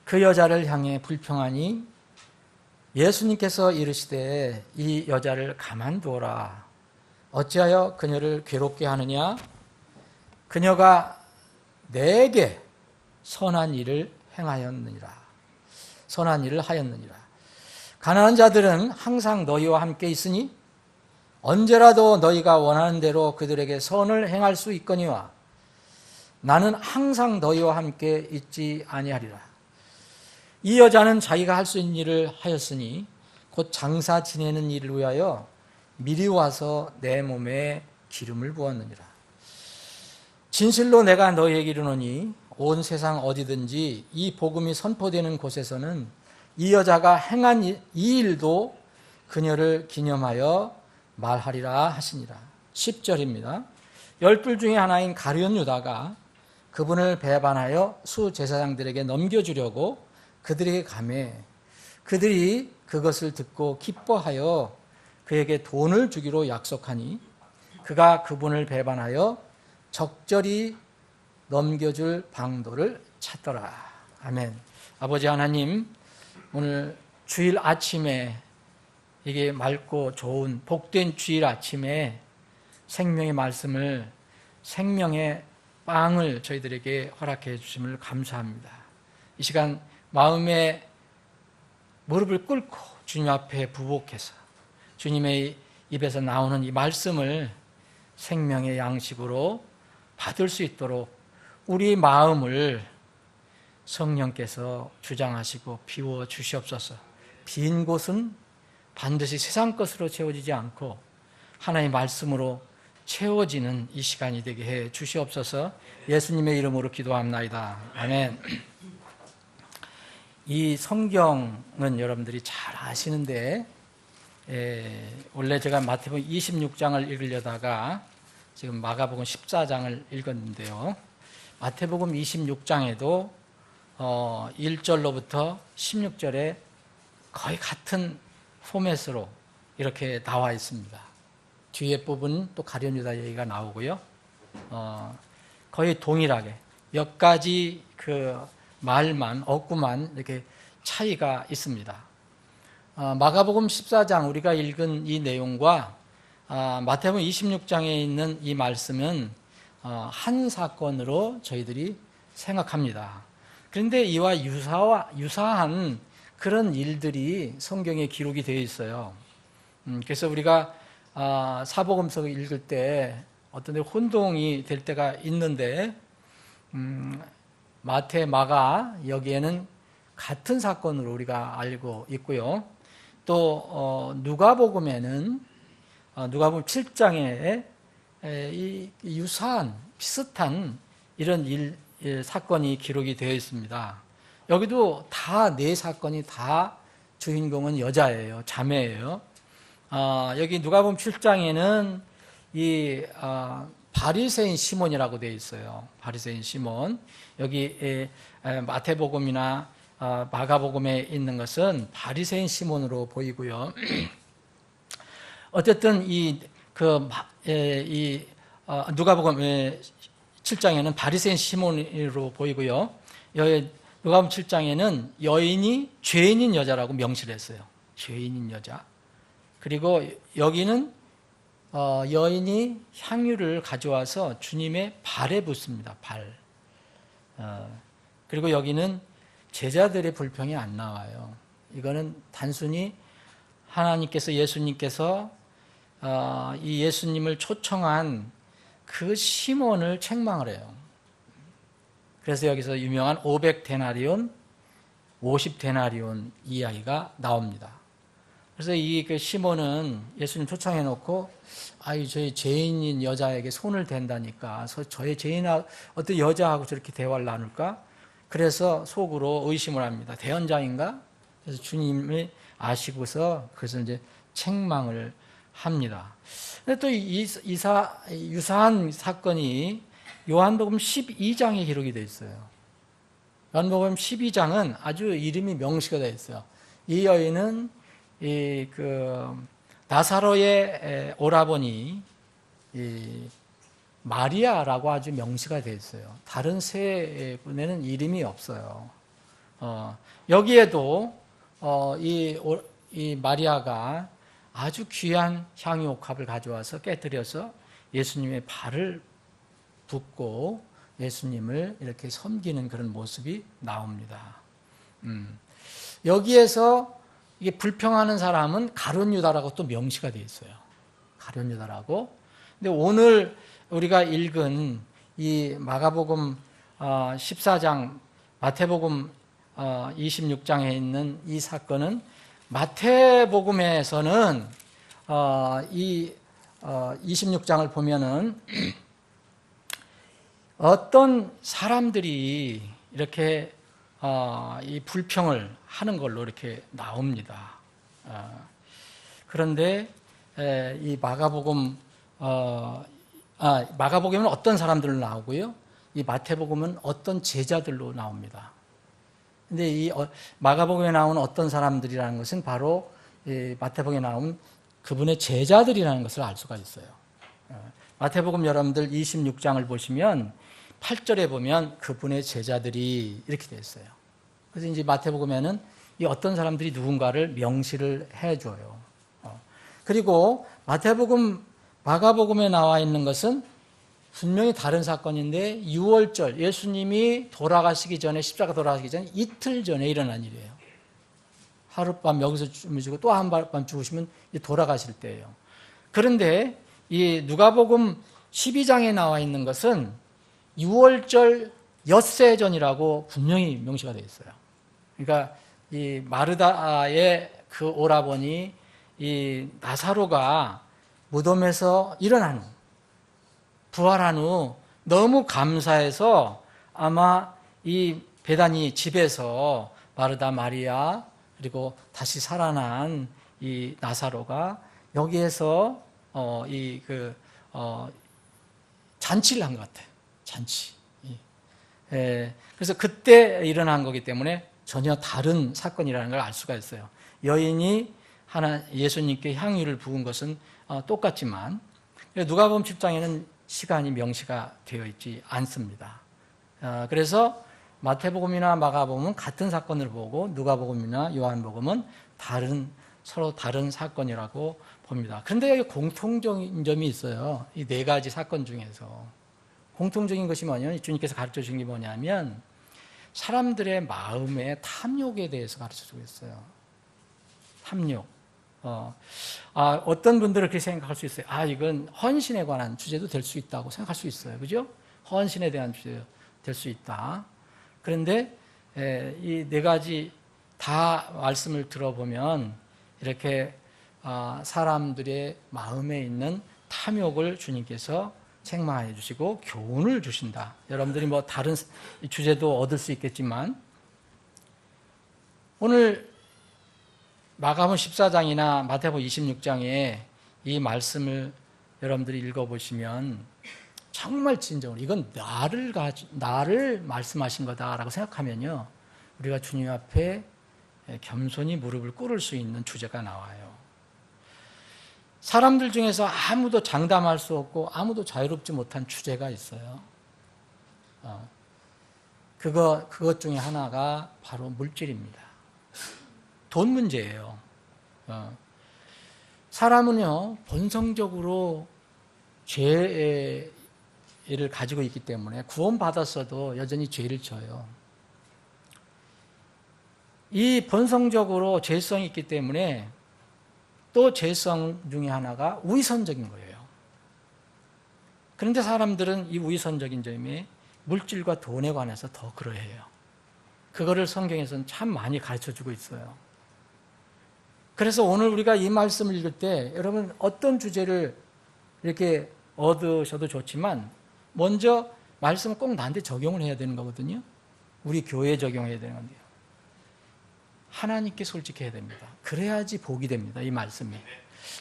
그 여자를 향해 불평하니 예수님께서 이르시되 이 여자를 가만두어라. 어찌하여 그녀를 괴롭게 하느냐. 그녀가 내게 선한 일을 행하였느니라. 선한 일을 하였느니라. 가난한 자들은 항상 너희와 함께 있으니 언제라도 너희가 원하는 대로 그들에게 선을 행할 수 있거니와 나는 항상 너희와 함께 있지 아니하리라. 이 여자는 자기가 할 수 있는 일을 하였으니 곧 장사 지내는 일을 위하여 미리 와서 내 몸에 기름을 부었느니라. 진실로 내가 너희에게 이르노니 온 세상 어디든지 이 복음이 선포되는 곳에서는 이 여자가 행한 이 일도 그녀를 기념하여 말하리라 하시니라. 10절입니다. 12 중에 하나인 가룟 유다가 그분을 배반하여 수제사장들에게 넘겨주려고 그들에게 가매 그들이 그것을 듣고 기뻐하여 그에게 돈을 주기로 약속하니 그가 그분을 배반하여 적절히 넘겨줄 방도를 찾더라. 아멘. 아버지 하나님, 오늘 주일 아침에 이게 맑고 좋은 복된 주일 아침에 생명의 말씀을, 생명의 빵을 저희들에게 허락해 주심을 감사합니다. 이 시간 마음에 무릎을 꿇고 주님 앞에 부복해서 주님의 입에서 나오는 이 말씀을 생명의 양식으로 받을 수 있도록 우리 마음을 성령께서 주장하시고 비워 주시옵소서. 빈 곳은 반드시 세상 것으로 채워지지 않고 하나님의 말씀으로 채워지는 이 시간이 되게 해 주시옵소서. 예수님의 이름으로 기도합나이다. 아멘. 이 성경은 여러분들이 잘 아시는데 원래 제가 마태복음 26장을 읽으려다가 지금 마가복음 14장을 읽었는데요. 마태복음 26장에도 1절로부터 16절에 거의 같은 포맷으로 이렇게 나와 있습니다. 뒤에 부분 또 가룟 유다 얘기가 나오고요. 거의 동일하게 몇 가지 그 말만 어구만 이렇게 차이가 있습니다. 마가복음 14장 우리가 읽은 이 내용과 마태복음 26장에 있는 이 말씀은 한 사건으로 저희들이 생각합니다. 그런데 이와 유사한 그런 일들이 성경에 기록이 되어 있어요. 그래서 우리가 사복음서 읽을 때 어떤 데 혼동이 될 때가 있는데 마태, 마가 여기에는 같은 사건으로 우리가 알고 있고요. 또 누가복음에는 누가복음 7장에 이 유사한 비슷한 이런 사건이 기록이 되어 있습니다. 여기도 다 네 사건이 다 주인공은 여자예요. 자매예요. 여기 누가복음 7장에는 이 바리새인 시몬이라고 되어 있어요. 바리새인 시몬. 여기 마태복음이나 마가복음에 있는 것은 바리새인 시몬으로 보이고요. 어쨌든 누가복음 7장에는 바리새인 시몬으로 보이고요. 여기 누가복음 7장에는 여인이 죄인인 여자라고 명시를 했어요. 죄인인 여자. 그리고 여기는 여인이 향유를 가져와서 주님의 발에 붓습니다. 발. 그리고 여기는 제자들의 불평이 안 나와요. 이거는 단순히 하나님께서 예수님께서 이 예수님을 초청한 그 시몬을 책망을 해요. 그래서 여기서 유명한 500데나리온, 50데나리온 이야기가 나옵니다. 그래서 그 시몬은 예수님 초청해 놓고 저희 죄인인 여자에게 손을 댄다니까 저의 죄인하고 어떤 여자하고 저렇게 대화를 나눌까? 그래서 속으로 의심을 합니다. 대언자인가? 그래서 주님을 아시고서 그래서 이제 책망을 합니다. 근데 또 유사한 사건이 요한복음 12장에 기록이 되어 있어요. 요한복음 12장은 아주 이름이 명시가 되어 있어요. 이 여인은 나사로의 오라버니 마리아라고 아주 명시가 되어 있어요. 다른 세 분에는 이름이 없어요. 여기에도 이 마리아가 아주 귀한 향유 옥합을 가져와서 깨뜨려서 예수님의 발을 붓고 예수님을 이렇게 섬기는 그런 모습이 나옵니다. 여기에서 이게 불평하는 사람은 가룟 유다라고 또 명시가 되어 있어요. 가룟 유다라고. 근데 오늘 우리가 읽은 이 마가복음 14장, 마태복음 26장에 있는 이 사건은 마태복음에서는 이 26장을 보면은 어떤 사람들이 이렇게 이 불평을 하는 걸로 이렇게 나옵니다. 그런데 이 마가복음은 어떤 사람들로 나오고요. 이 마태복음은 어떤 제자들로 나옵니다. 근데 이 마가복음에 나오는 어떤 사람들이라는 것은 바로 마태복음에 나온 그분의 제자들이라는 것을 알 수가 있어요. 마태복음 여러분들 26장을 보시면 8절에 보면 그분의 제자들이 이렇게 되어 있어요. 그래서 이제 마태복음에는 이 어떤 사람들이 누군가를 명시를 해줘요. 그리고 마가복음에 나와 있는 것은 분명히 다른 사건인데 6월절 예수님이 돌아가시기 전에 십자가 돌아가시기 전에 이틀 전에 일어난 일이에요. 하룻밤 여기서 주무시고 또 한밤 주무시면 돌아가실 때예요. 그런데 이 누가복음 12장에 나와 있는 것은 6월절 엿새 전이라고 분명히 명시가 되어 있어요. 그러니까 이 마르다의 그 오라버니 이 나사로가 무덤에서 일어난 후, 부활한 후 너무 감사해서 아마 이 베다니 집에서 마르다 마리아 그리고 다시 살아난 이 나사로가 여기에서 잔치를 한 것 같아요. 잔치. 그래서 그때 일어난 거기 때문에 전혀 다른 사건이라는 걸 알 수가 있어요. 여인이 예수님께 향유를 부은 것은 똑같지만 누가복음 10장에는 시간이 명시가 되어 있지 않습니다. 그래서 마태복음이나 마가복음은 같은 사건을 보고 누가복음이나 요한복음은 서로 다른 사건이라고 봅니다. 그런데 여기 공통적인 점이 있어요. 이 네 가지 사건 중에서 공통적인 것이 뭐냐면 주님께서 가르쳐 주신 게 뭐냐면 사람들의 마음의 탐욕에 대해서 가르쳐 주고 있어요. 탐욕. 어떤 분들은 그렇게 생각할 수 있어요. 이건 헌신에 관한 주제도 될 수 있다고 생각할 수 있어요. 그죠? 헌신에 대한 주제도 될 수 있다. 그런데 이 네 가지 다 말씀을 들어보면 이렇게 사람들의 마음에 있는 탐욕을 주님께서 책망해 주시고 교훈을 주신다. 여러분들이 뭐 다른 주제도 얻을 수 있겠지만 오늘 마가복음 14장이나 마태복음 26장에 이 말씀을 여러분들이 읽어보시면 정말 진정으로 이건 나를 말씀하신 거다라고 생각하면요, 우리가 주님 앞에 겸손히 무릎을 꿇을 수 있는 주제가 나와요. 사람들 중에서 아무도 장담할 수 없고 아무도 자유롭지 못한 주제가 있어요. 그것 중에 하나가 바로 물질입니다. 돈 문제예요. 사람은요, 본성적으로 죄를 가지고 있기 때문에 구원받았어도 여전히 죄를 져요. 이 본성적으로 죄성이 있기 때문에 또 죄성 중에 하나가 위선적인 거예요. 그런데 사람들은 이 위선적인 점이 물질과 돈에 관해서 더 그러해요. 그거를 성경에서는 참 많이 가르쳐주고 있어요. 그래서 오늘 우리가 이 말씀을 읽을 때 여러분 어떤 주제를 이렇게 얻으셔도 좋지만 먼저 말씀은 꼭 나한테 적용을 해야 되는 거거든요. 우리 교회에 적용해야 되는 건데요. 하나님께 솔직해야 됩니다. 그래야지 복이 됩니다. 이 말씀이.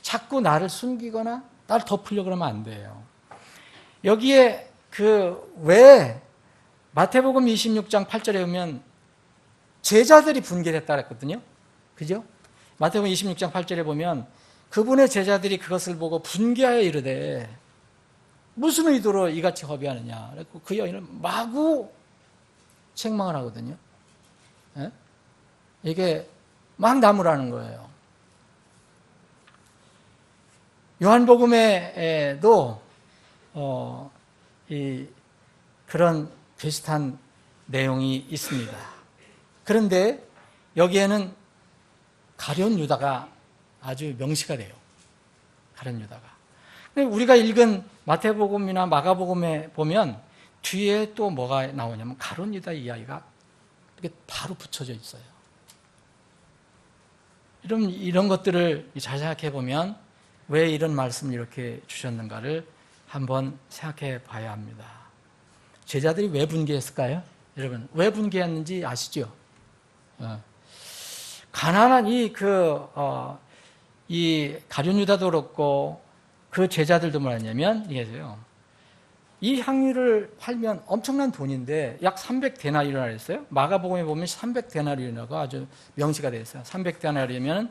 자꾸 나를 숨기거나 나를 덮으려고 그러면 안 돼요. 여기에 왜 마태복음 26장 8절에 보면 제자들이 분개했다 그랬거든요. 그죠? 마태복음 26장 8절에 보면 그분의 제자들이 그것을 보고 분개하여 이르되 무슨 의도로 이같이 허비하느냐. 그래서 그 여인을 마구 책망을 하거든요. 예? 이게 막 나무라는 거예요. 요한복음에도 그런 비슷한 내용이 있습니다. 그런데 여기에는 가룟 유다가 아주 명시가 돼요. 가룟 유다가. 우리가 읽은 마태복음이나 마가복음에 보면 뒤에 또 뭐가 나오냐면 가룟 유다 이야기가 이렇게 바로 붙여져 있어요. 이런 것들을 잘 생각해 보면 왜 이런 말씀을 이렇게 주셨는가를 한번 생각해 봐야 합니다. 제자들이 왜 분개했을까요? 여러분, 왜 분개했는지 아시죠? 가난한 이 가룟 유다도 그렇고 그 제자들도 뭐였냐면 이 향유를 팔면 엄청난 돈인데 약 300데나리온이라고 했어요. 마가복음에 보면 300데나리온이라고 아주 명시가 되어 있어요. 300데나리온이면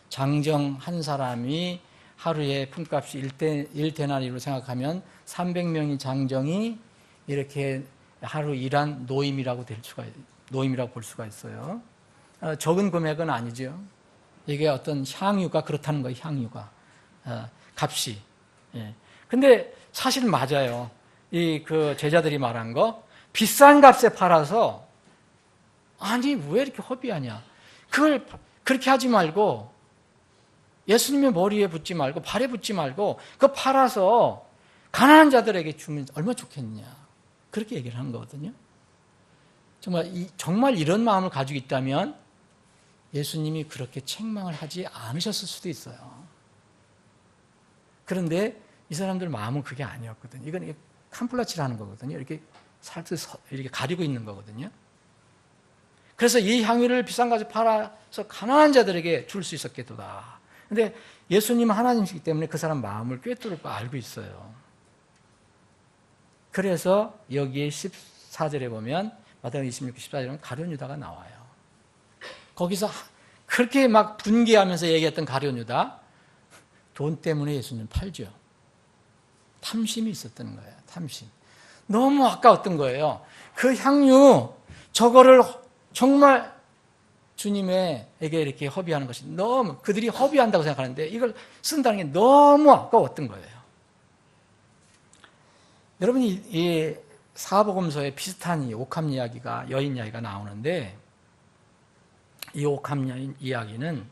장정 한 사람이 하루에 품값이 1데나리로 생각하면 300명의 장정이 이렇게 하루 일한 노임이라고 볼 수가 있어요. 적은 금액은 아니죠. 이게 어떤 향유가 그렇다는 거예요. 향유가 값이. 근데 사실 맞아요. 그 제자들이 말한 거 비싼 값에 팔아서 아니 왜 이렇게 허비하냐. 그걸 그렇게 하지 말고 예수님의 머리에 붙지 말고 발에 붙지 말고 그거 팔아서 가난한 자들에게 주면 얼마나 좋겠냐. 그렇게 얘기를 하는 거거든요. 정말 이런 마음을 가지고 있다면 예수님이 그렇게 책망을 하지 않으셨을 수도 있어요. 그런데 이 사람들 마음은 그게 아니었거든요. 이건 캄플라치라는 거거든요. 이렇게 살짝 이렇게 가리고 있는 거거든요. 그래서 이 향유를 비싼 값에 팔아서 가난한 자들에게 줄 수 있었겠도다. 근데 예수님은 하나님이시기 때문에 그 사람 마음을 꿰뚫을 거 알고 있어요. 그래서 여기에 14절에 보면 마태복음 26장 14절에 가룟 유다가 나와요. 거기서 그렇게 막 분개하면서 얘기했던 가룟 유다, 돈 때문에 예수님 팔죠. 탐심이 있었던 거예요. 탐심. 너무 아까웠던 거예요. 그 향유, 저거를 정말 주님에게 이렇게 허비하는 것이 너무, 그들이 허비한다고 생각하는데 이걸 쓴다는 게 너무 아까웠던 거예요. 여러분, 이 사복음서에 비슷한 이 옥합 이야기가, 여인 이야기가 나오는데, 이 옥합 여인 이야기는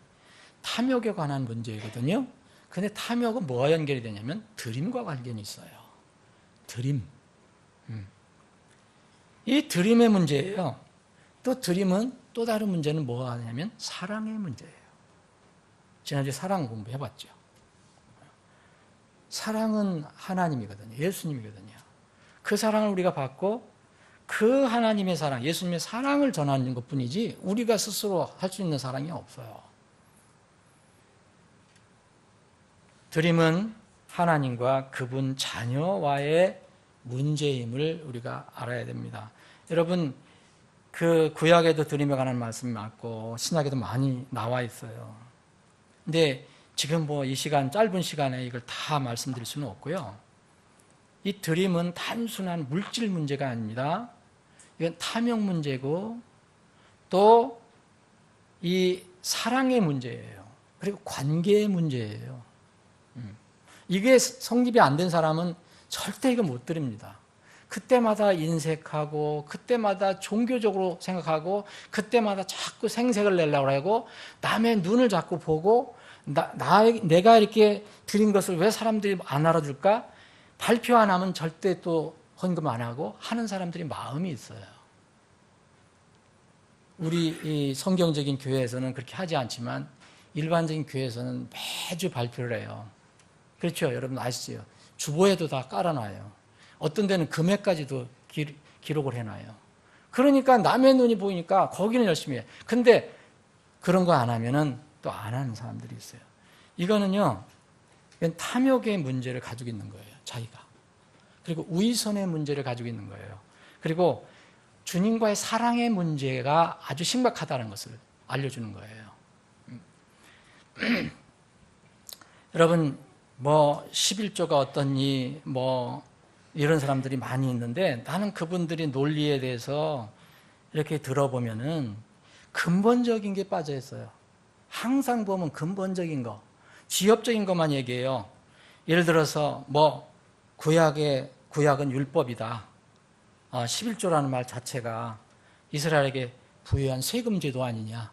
탐욕에 관한 문제이거든요. 근데 탐욕은 뭐와 연결이 되냐면 드림과 관련이 있어요. 드림. 이 드림의 문제예요. 또 드림은 또 다른 문제는 뭐가 하냐면 사랑의 문제예요. 지난주에 사랑 공부해봤죠. 사랑은 하나님이거든요. 예수님이거든요. 그 사랑을 우리가 받고 그 하나님의 사랑, 예수님의 사랑을 전하는 것뿐이지 우리가 스스로 할 수 있는 사랑이 없어요. 드림은 하나님과 그분 자녀와의 문제임을 우리가 알아야 됩니다. 여러분, 그 구약에도 드림에 관한 말씀이 많고 신약에도 많이 나와 있어요. 근데 지금 뭐 이 시간, 짧은 시간에 이걸 다 말씀드릴 수는 없고요. 이 드림은 단순한 물질 문제가 아닙니다. 이건 탐욕 문제고 또 이 사랑의 문제예요. 그리고 관계의 문제예요. 이게 성립이 안 된 사람은 절대 이거 못 드립니다. 그때마다 인색하고 그때마다 종교적으로 생각하고 그때마다 자꾸 생색을 내려고 하고 남의 눈을 자꾸 보고 내가 이렇게 드린 것을 왜 사람들이 안 알아줄까? 발표 안 하면 절대 또 헌금 안 하고 하는 사람들이 마음이 있어요. 우리 이 성경적인 교회에서는 그렇게 하지 않지만 일반적인 교회에서는 매주 발표를 해요. 그렇죠? 여러분 아시죠? 주보에도 다 깔아놔요. 어떤 데는 금액까지도 기록을 해놔요. 그러니까 남의 눈이 보이니까 거기는 열심히 해요. 근데 그런 거 안 하면은 또 안 하는 사람들이 있어요. 이거는요, 탐욕의 문제를 가지고 있는 거예요. 자기가. 그리고 우위선의 문제를 가지고 있는 거예요. 그리고 주님과의 사랑의 문제가 아주 심각하다는 것을 알려주는 거예요. 여러분, 뭐 11조가 어떠니 뭐 이런 사람들이 많이 있는데 나는 그분들이 논리에 대해서 이렇게 들어보면은 근본적인 게 빠져 있어요. 항상 보면 근본적인 거, 지엽적인 것만 얘기해요. 예를 들어서 뭐 구약은 율법이다. 11조라는 말 자체가 이스라엘에게 부여한 세금 제도 아니냐.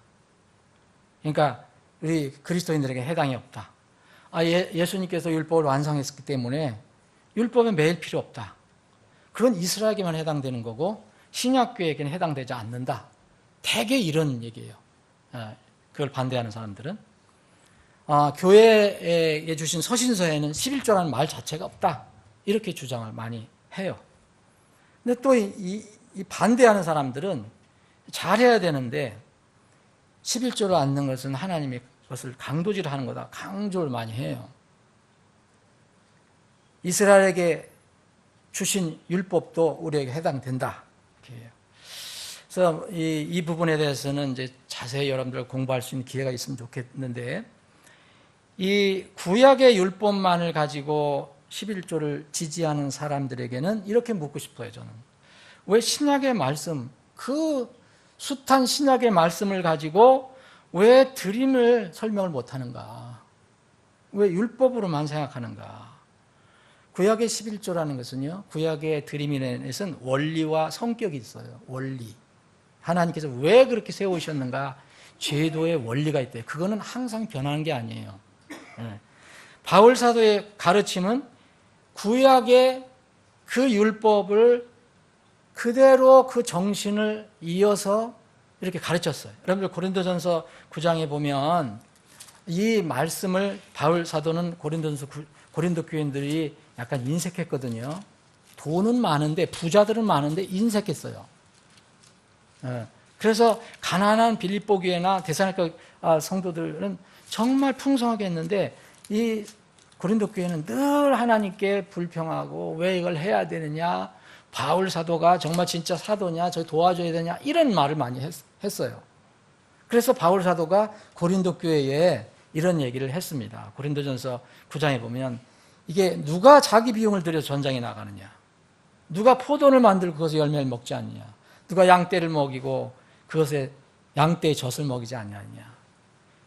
그러니까 우리 그리스도인들에게 해당이 없다. 예수님께서 율법을 완성했기 때문에 율법은 매일 필요 없다. 그건 이스라엘에게만 해당되는 거고 신약교회에게는 해당되지 않는다. 대개 이런 얘기예요. 그걸 반대하는 사람들은. 교회에 주신 서신서에는 11조라는 말 자체가 없다. 이렇게 주장을 많이 해요. 근데 또 이 반대하는 사람들은 잘해야 되는데 11조를 않는 것은 하나님의 것을 강도질하는 거다. 강조를 많이 해요. 이스라엘에게 주신 율법도 우리에게 해당된다. 이렇게 해요. 그래서 이 부분에 대해서는 이제 자세히 여러분들 공부할 수 있는 기회가 있으면 좋겠는데, 이 구약의 율법만을 가지고 11조를 지지하는 사람들에게는 이렇게 묻고 싶어요, 저는. 왜 신약의 말씀, 그 숱한 신약의 말씀을 가지고 왜 드림을 설명을 못하는가? 왜 율법으로만 생각하는가? 구약의 11조라는 것은요, 구약의 드림이라는 것은 원리와 성격이 있어요. 원리. 하나님께서 왜 그렇게 세우셨는가? 제도의 원리가 있대요. 그거는 항상 변하는 게 아니에요. 바울 사도의 가르침은 구약의 그 율법을 그대로 그 정신을 이어서 이렇게 가르쳤어요. 여러분들 고린도전서 9장에 보면 이 말씀을 바울 사도는 고린도 교인들이 약간 인색했거든요. 돈은 많은데, 부자들은 많은데 인색했어요. 그래서 가난한 빌립보 교회나 데살로니가 성도들은 정말 풍성하게 했는데 이 고린도 교회는 늘 하나님께 불평하고 왜 이걸 해야 되느냐, 바울 사도가 정말 진짜 사도냐, 저 도와줘야 되냐, 이런 말을 많이 했어요. 그래서 바울 사도가 고린도 교회에 이런 얘기를 했습니다. 고린도전서 9장에 보면 이게 누가 자기 비용을 들여서 전장에 나가느냐, 누가 포도를 만들고 그것에 열매를 먹지 않느냐, 누가 양떼를 먹이고 그것에 양떼의 젖을 먹이지 않느냐,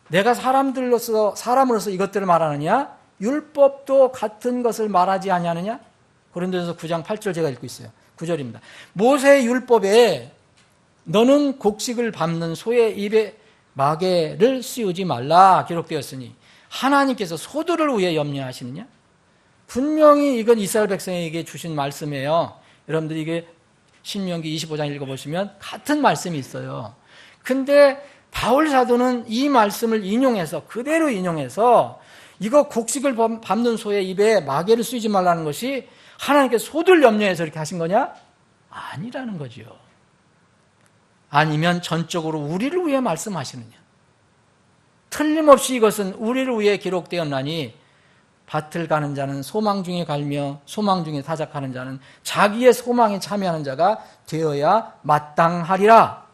내가 사람으로서 이것들을 말하느냐, 율법도 같은 것을 말하지 아니하느냐. 고린도전서 9장 8절 제가 읽고 있어요. 9절입니다. 모세의 율법에 너는 곡식을 밟는 소의 입에 마개를 씌우지 말라 기록되었으니 하나님께서 소들을 위해 염려하시느냐? 분명히 이건 이스라엘 백성에게 주신 말씀이에요. 여러분들이 이게 신명기 25장 읽어보시면 같은 말씀이 있어요. 근데 바울 사도는 이 말씀을 인용해서 그대로 인용해서 이거 곡식을 밟는 소의 입에 마개를 씌우지 말라는 것이 하나님께서 소들 염려해서 이렇게 하신 거냐? 아니라는 거죠. 아니면 전적으로 우리를 위해 말씀하시느냐? 틀림없이 이것은 우리를 위해 기록되었나니 밭을 가는 자는 소망 중에 갈며 소망 중에 타작하는 자는 자기의 소망에 참여하는 자가 되어야 마땅하리라.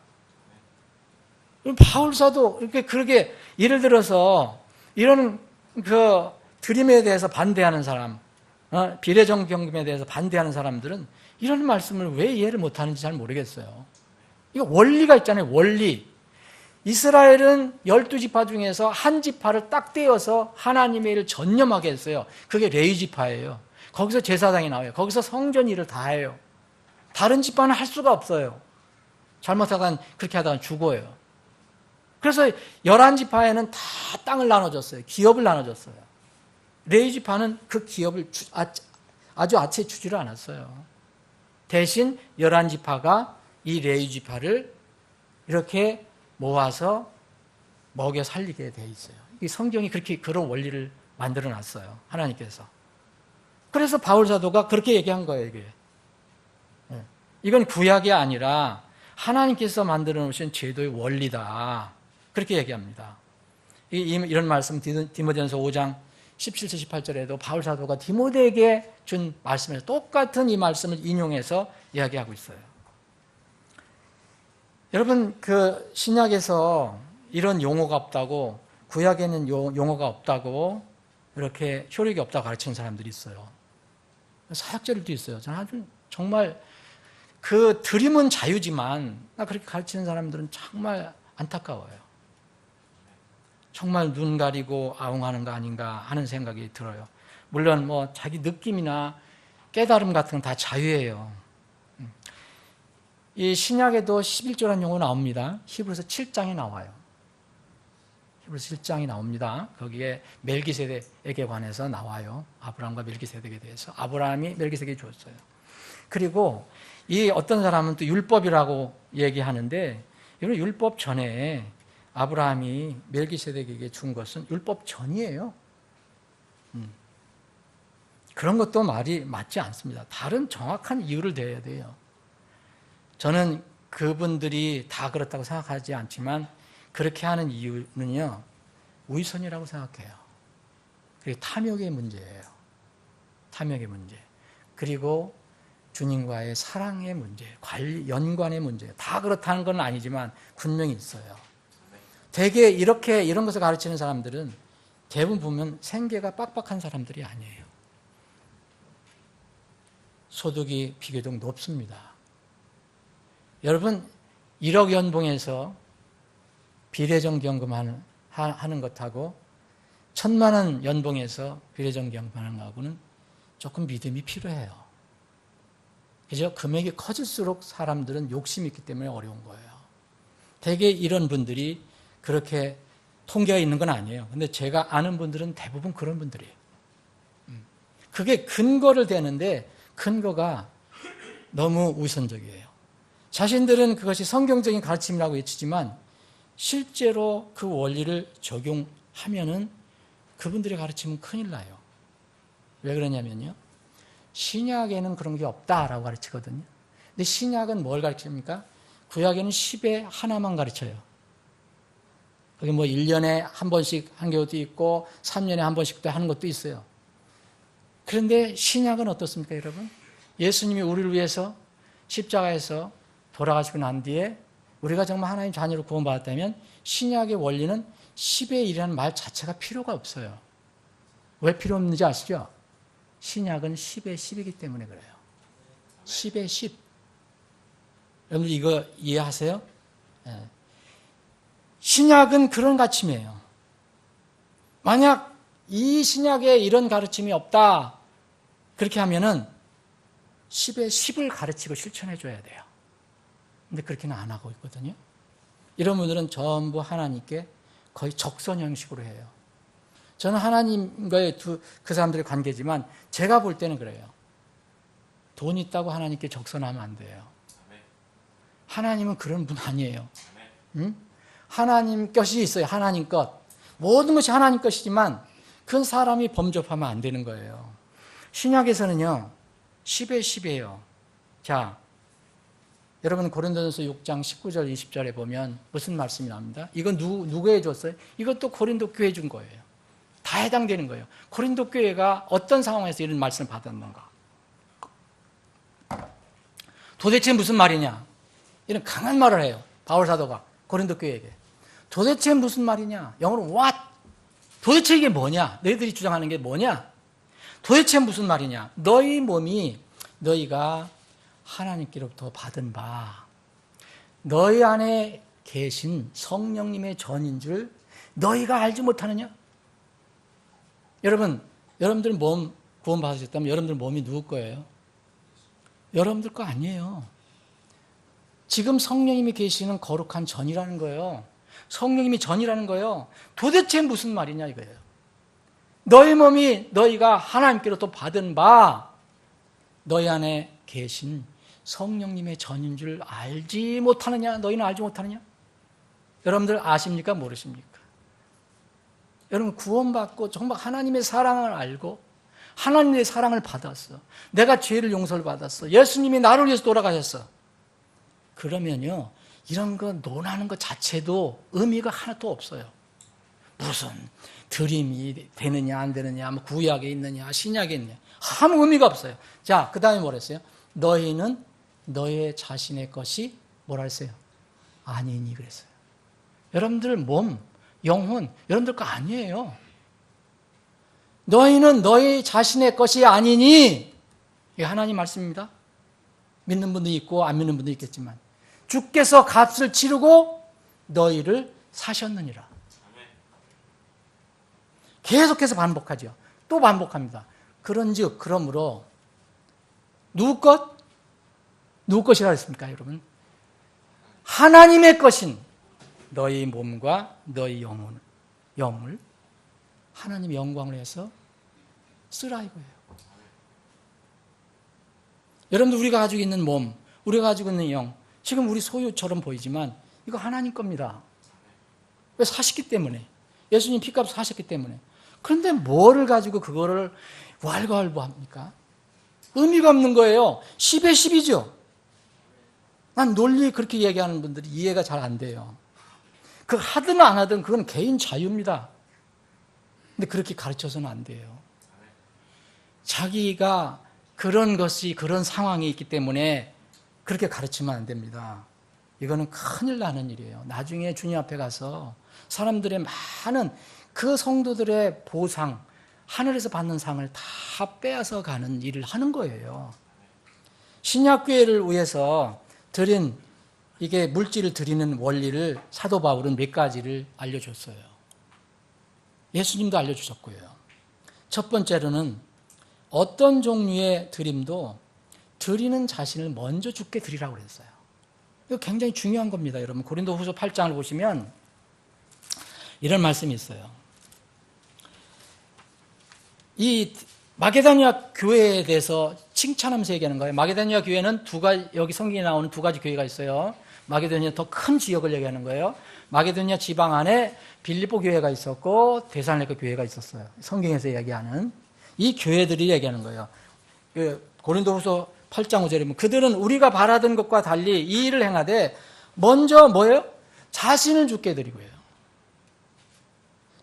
바울 사도 이렇게 그렇게 예를 들어서 이런 그 드림에 대해서 반대하는 사람, 비례정 경금에 대해서 반대하는 사람들은 이런 말씀을 왜 이해를 못하는지 잘 모르겠어요. 이거 원리가 있잖아요. 원리. 이스라엘은 12지파 중에서 한 지파를 딱 떼어서 하나님의 일을 전념하게 했어요. 그게 레위 지파예요. 거기서 제사장이 나와요. 거기서 성전 일을 다 해요. 다른 지파는 할 수가 없어요. 잘못하다가 그렇게 하다가 죽어요. 그래서 11지파에는 다 땅을 나눠줬어요. 기업을 나눠줬어요. 레위 지파는 그 기업을 아주 아치에 주지를 않았어요. 대신 11지파가 이 레위 지파를 이렇게 모아서 먹여 살리게 돼 있어요. 이 성경이 그렇게 그런 원리를 만들어 놨어요. 하나님께서. 그래서 바울 사도가 그렇게 얘기한 거예요, 이게. 이건 구약이 아니라 하나님께서 만들어 놓으신 제도의 원리다. 그렇게 얘기합니다. 이런 말씀 디모데전서 5장 17절 18절에도 바울 사도가 디모데에게 준 말씀에서 똑같은 이 말씀을 인용해서 이야기하고 있어요. 여러분, 그 신약에서 이런 용어가 없다고, 구약에는 용어가 없다고, 이렇게 효력이 없다고 가르치는 사람들이 있어요. 사역자들도 있어요. 저는 아주 정말 그 드림은 자유지만 그렇게 가르치는 사람들은 정말 안타까워요. 정말 눈 가리고 아웅하는 거 아닌가 하는 생각이 들어요. 물론 뭐 자기 느낌이나 깨달음 같은 건 다 자유예요. 이 신약에도 11조라는 용어 나옵니다. 히브리서 7장에 나와요. 히브리서 7장이 나옵니다. 거기에 멜기세덱에게 관해서 나와요. 아브라함과 멜기세덱에 대해서. 아브라함이 멜기세덱에게 줬어요. 그리고 이 어떤 사람은 또 율법이라고 얘기하는데, 이건 율법 전에 아브라함이 멜기세덱에게 준 것은 율법 전이에요. 그런 것도 말이 맞지 않습니다. 다른 정확한 이유를 대야 돼요. 저는 그분들이 다 그렇다고 생각하지 않지만 그렇게 하는 이유는요, 위선이라고 생각해요. 그리고 탐욕의 문제예요. 탐욕의 문제. 그리고 주님과의 사랑의 문제, 연관의 문제. 다 그렇다는 건 아니지만 분명히 있어요. 대개 이런 것을 가르치는 사람들은 대부분 보면 생계가 빡빡한 사람들이 아니에요. 소득이 비교적 높습니다. 여러분, 1억 연봉에서 비례정기연금 하는 것하고 1,000만 원 연봉에서 비례정기연금 하는 거하고는 조금 믿음이 필요해요. 그죠? 금액이 커질수록 사람들은 욕심이 있기 때문에 어려운 거예요. 대개 이런 분들이 그렇게 통계가 있는 건 아니에요. 근데 제가 아는 분들은 대부분 그런 분들이에요. 그게 근거를 대는데 근거가 너무 우선적이에요. 자신들은 그것이 성경적인 가르침이라고 외치지만 실제로 그 원리를 적용하면은 그분들의 가르침은 큰일 나요. 왜 그러냐면요. 신약에는 그런 게 없다라고 가르치거든요. 근데 신약은 뭘 가르칩니까? 구약에는 10에 하나만 가르쳐요. 그게 뭐 1년에 한 번씩 한 경우도 있고 3년에 한 번씩도 하는 것도 있어요. 그런데 신약은 어떻습니까, 여러분? 예수님이 우리를 위해서 십자가에서 돌아가시고 난 뒤에 우리가 정말 하나님 자녀로 구원받았다면 신약의 원리는 10의 1이라는 말 자체가 필요가 없어요. 왜 필요 없는지 아시죠? 신약은 10의 10이기 때문에 그래요. 10의 10. 여러분들 이거 이해하세요? 네. 신약은 그런 가르침이에요. 만약 이 신약에 이런 가르침이 없다 그렇게 하면은 10의 10을 가르치고 실천해 줘야 돼요. 근데 그렇게는 안 하고 있거든요. 이런 분들은 전부 하나님께 거의 적선 형식으로 해요. 저는 하나님과의 그 사람들의 관계지만 제가 볼 때는 그래요. 돈 있다고 하나님께 적선하면 안 돼요. 하나님은 그런 분 아니에요. 응? 하나님 것이 있어요. 하나님 것. 모든 것이 하나님 것이지만 그 사람이 범접하면 안 되는 거예요. 신약에서는요. 10에 10이에요. 자, 여러분 고린도전서 6장 19절 20절에 보면 무슨 말씀이 나옵니다. 이건 누구에 줬어요? 이것도 고린도 교회에 준 거예요. 다 해당되는 거예요. 고린도 교회가 어떤 상황에서 이런 말씀을 받았는가? 도대체 무슨 말이냐? 이런 강한 말을 해요. 바울 사도가 고린도 교회에게. 도대체 무슨 말이냐? 영어로 what? 도대체 이게 뭐냐? 너희들이 주장하는 게 뭐냐? 도대체 무슨 말이냐? 너희 몸이 너희가 하나님께로부터 받은 바 너희 안에 계신 성령님의 전인 줄 너희가 알지 못하느냐? 여러분들 몸 구원받으셨다면 여러분들 몸이 누구 거예요? 여러분들 거 아니에요. 지금 성령님이 계시는 거룩한 전이라는 거예요. 성령님이 전이라는 거예요. 도대체 무슨 말이냐 이거예요. 너희 몸이 너희가 하나님께로부터 받은 바 너희 안에 계신 성령님의 전인 줄 알지 못하느냐? 너희는 알지 못하느냐? 여러분들 아십니까? 모르십니까? 여러분 구원받고 정말 하나님의 사랑을 알고 하나님의 사랑을 받았어. 내가 죄를 용서를 받았어. 예수님이 나를 위해서 돌아가셨어. 그러면요. 이런 거 논하는 것 자체도 의미가 하나도 없어요. 무슨 드림이 되느냐 안 되느냐 뭐 구약에 있느냐 신약에 있느냐 아무 의미가 없어요. 자, 그 다음에 뭐라 했어요? 너희는 너의 자신의 것이 뭐라 했어요? 아니니 그랬어요. 여러분들 몸, 영혼 여러분들 거 아니에요. 너희는 너희 자신의 것이 아니니 이게 하나님 말씀입니다. 믿는 분도 있고 안 믿는 분도 있겠지만 주께서 값을 치르고 너희를 사셨느니라. 계속해서 반복하죠. 또 반복합니다. 그런즉 그러므로 누구 것? 누구 것이라 했습니까, 여러분? 하나님의 것인 너희 몸과 너희 영을 하나님의 영광을 위해서 쓰라 이거예요. 여러분들 우리가 가지고 있는 몸, 우리가 가지고 있는 영, 지금 우리 소유처럼 보이지만 이거 하나님 겁니다. 왜 사셨기 때문에. 예수님 피값 사셨기 때문에. 그런데 뭐를 가지고 그거를 왈가왈부합니까? 의미가 없는 거예요. 10에 10이죠. 난 논리 그렇게 얘기하는 분들이 이해가 잘 안 돼요. 그 하든 안 하든 그건 개인 자유입니다. 근데 그렇게 가르쳐서는 안 돼요. 자기가 그런 것이 그런 상황이 있기 때문에 그렇게 가르치면 안 됩니다. 이거는 큰일 나는 일이에요. 나중에 주님 앞에 가서 사람들의 많은 그 성도들의 보상, 하늘에서 받는 상을 다 빼앗아 가는 일을 하는 거예요. 신약교회를 위해서 드린 이게 물질을 드리는 원리를 사도 바울은 몇 가지를 알려줬어요. 예수님도 알려주셨고요. 첫 번째로는 어떤 종류의 드림도 드리는 자신을 먼저 주께 드리라고 그랬어요. 이거 굉장히 중요한 겁니다. 여러분 고린도후서 8장을 보시면 이런 말씀이 있어요. 이 마게도니아 교회에 대해서 칭찬하면서 얘기하는 거예요. 마게도니아 교회는 여기 성경에 나오는 두 가지 교회가 있어요. 마게도니아 더 큰 지역을 얘기하는 거예요. 마게도니아 지방 안에 빌립보 교회가 있었고 데살로니가 교회가 있었어요. 성경에서 얘기하는 이 교회들이 얘기하는 거예요. 고린도후서 8장 5절에 보면 그들은 우리가 바라던 것과 달리 이 일을 행하되 먼저 뭐예요? 자신을 주께 드리고요.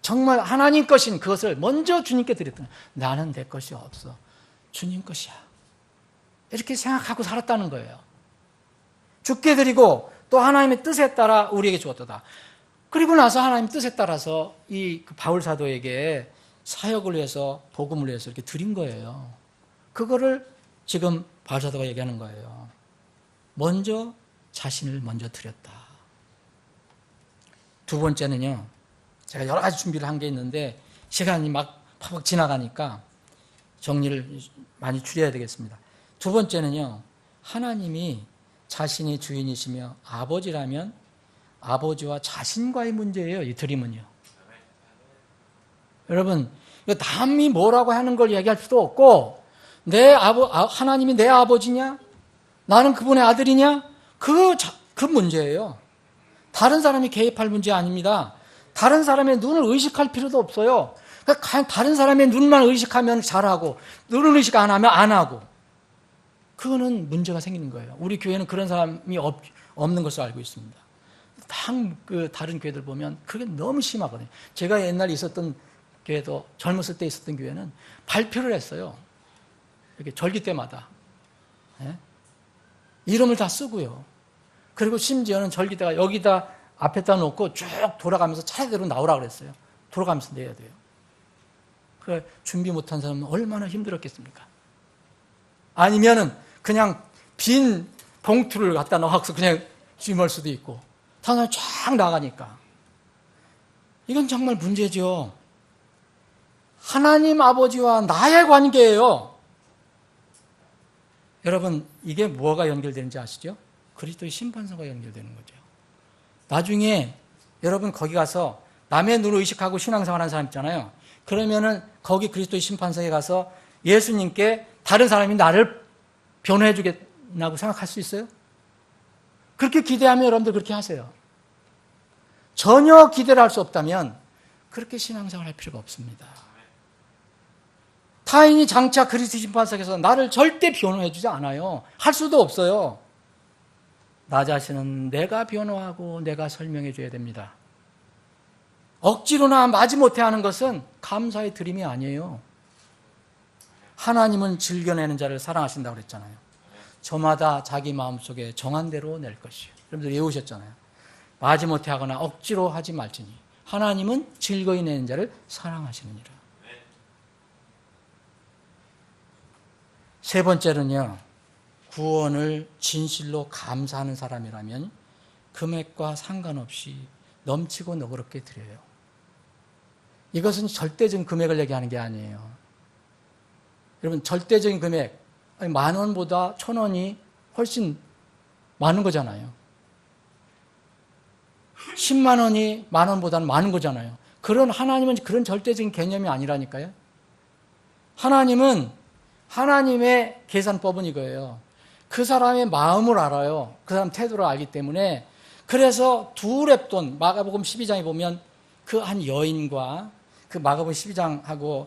정말 하나님 것인 그것을 먼저 주님께 드렸던 거예요. 나는 내 것이 없어. 주님 것이야. 이렇게 생각하고 살았다는 거예요. 주께 드리고 또 하나님의 뜻에 따라 우리에게 주었도다. 그리고 나서 하나님 뜻에 따라서 이 바울 사도에게 사역을 위해서 복음을 위해서 이렇게 드린 거예요. 그거를 지금 바울 사도가 얘기하는 거예요. 먼저 자신을 먼저 드렸다. 두 번째는요. 제가 여러 가지 준비를 한 게 있는데 시간이 막 팍팍 지나가니까 정리를 많이 줄여야 되겠습니다. 두 번째는요. 하나님이 자신이 주인이시며 아버지라면 아버지와 자신과의 문제예요. 이 드림은요. 여러분, 남이 뭐라고 하는 걸 얘기할 수도 없고 하나님이 내 아버지냐? 나는 그분의 아들이냐? 그 문제예요. 다른 사람이 개입할 문제 아닙니다. 다른 사람의 눈을 의식할 필요도 없어요. 그러니까 다른 사람의 눈만 의식하면 잘하고 눈을 의식 안 하면 안 하고 그거는 문제가 생기는 거예요. 우리 교회는 그런 사람이 없는 것을 알고 있습니다. 다른 교회들 보면 그게 너무 심하거든요. 제가 옛날에 있었던 교회도 젊었을 때 있었던 교회는 발표를 했어요. 이렇게 절기 때마다 이름을 다 쓰고요. 그리고 심지어는 절기 때가 여기다 앞에다 놓고 쭉 돌아가면서 차례대로 나오라 그랬어요. 돌아가면서 내야 돼요. 그 준비 못한 사람은 얼마나 힘들었겠습니까? 아니면은 그냥 빈 봉투를 갖다 넣어서 그냥 쥐멀 수도 있고 다른 사람이 쫙 나가니까 이건 정말 문제죠. 하나님 아버지와 나의 관계예요. 여러분 이게 뭐가 연결되는지 아시죠? 그리스도의 심판서가 연결되는 거죠. 나중에 여러분 거기 가서 남의 눈을 의식하고 신앙생활하는 사람 있잖아요. 그러면은 거기 그리스도의 심판서에 가서 예수님께 다른 사람이 나를 변호해 주겠다고 생각할 수 있어요? 그렇게 기대하면 여러분들 그렇게 하세요. 전혀 기대를 할 수 없다면 그렇게 신앙생활 할 필요가 없습니다. 타인이 장차 그리스도 심판석에서 나를 절대 변호해 주지 않아요. 할 수도 없어요. 나 자신은 내가 변호하고 내가 설명해 줘야 됩니다. 억지로나 마지못해 하는 것은 감사의 드림이 아니에요. 하나님은 즐겨내는 자를 사랑하신다고 그랬잖아요. 저마다 자기 마음속에 정한 대로 낼 것이요. 여러분들 외우셨잖아요. 마지못해 하거나 억지로 하지 말지니 하나님은 즐거이 내는 자를 사랑하시느니라. 세 번째는요. 구원을 진실로 감사하는 사람이라면 금액과 상관없이 넘치고 너그럽게 드려요. 이것은 절대적인 금액을 얘기하는 게 아니에요. 여러분 절대적인 금액 10,000원보다 1,000원이 훨씬 많은 거잖아요. 10만 원이 10,000원보다는 많은 거잖아요. 하나님은 그런 절대적인 개념이 아니라니까요. 하나님은 하나님의 계산법은 이거예요. 그 사람의 마음을 알아요. 그 사람 태도를 알기 때문에 그래서 두 렙돈 마가복음 12장에 보면 그 한 여인과 그 마가복음 12장하고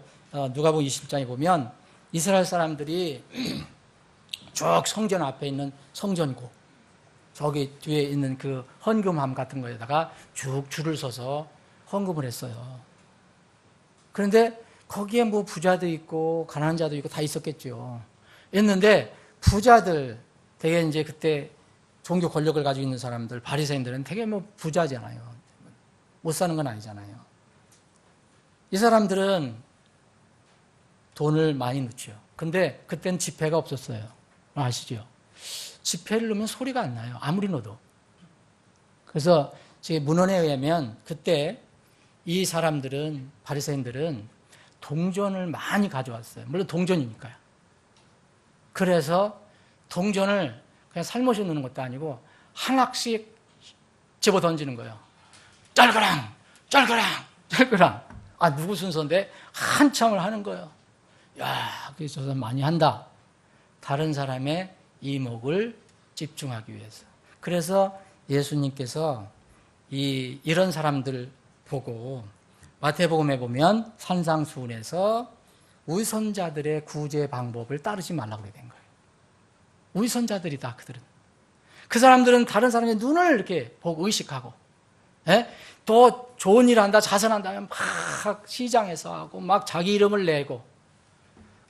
누가복음 20장에 보면 이스라엘 사람들이 쭉 성전 앞에 있는 성전고 저기 뒤에 있는 그 헌금함 같은 거에다가 쭉 줄을 서서 헌금을 했어요. 그런데 거기에 뭐 부자도 있고 가난한 자도 있고 다 있었겠죠. 있는데 부자들 되게 이제 그때 종교 권력을 가지고 있는 사람들 바리새인들은 되게 뭐 부자잖아요. 못 사는 건 아니잖아요. 이 사람들은 돈을 많이 넣죠. 근데 그때는 지폐가 없었어요. 아시죠? 지폐를 넣으면 소리가 안 나요. 아무리 넣어도. 그래서 제 문헌에 의하면 그때 이 사람들은 바리새인들은 동전을 많이 가져왔어요. 물론 동전이니까요. 그래서 동전을 그냥 살못이 넣는 것도 아니고 한 학씩 집어 던지는 거예요. 짤거랑 짤거랑 짤거랑. 누구 순서인데 한참을 하는 거예요. 야, 그래서 저 사람 많이 한다. 다른 사람의 이목을 집중하기 위해서. 그래서 예수님께서 이런 사람들 보고 마태복음에 보면 산상수훈에서 위선자들의 구제 방법을 따르지 말라고 그래 된 거예요. 위선자들이다, 그들은. 그 사람들은 다른 사람의 눈을 이렇게 보고 의식하고, 예? 또 좋은 일 한다, 자선한다면 막 시장에서 하고, 막 자기 이름을 내고,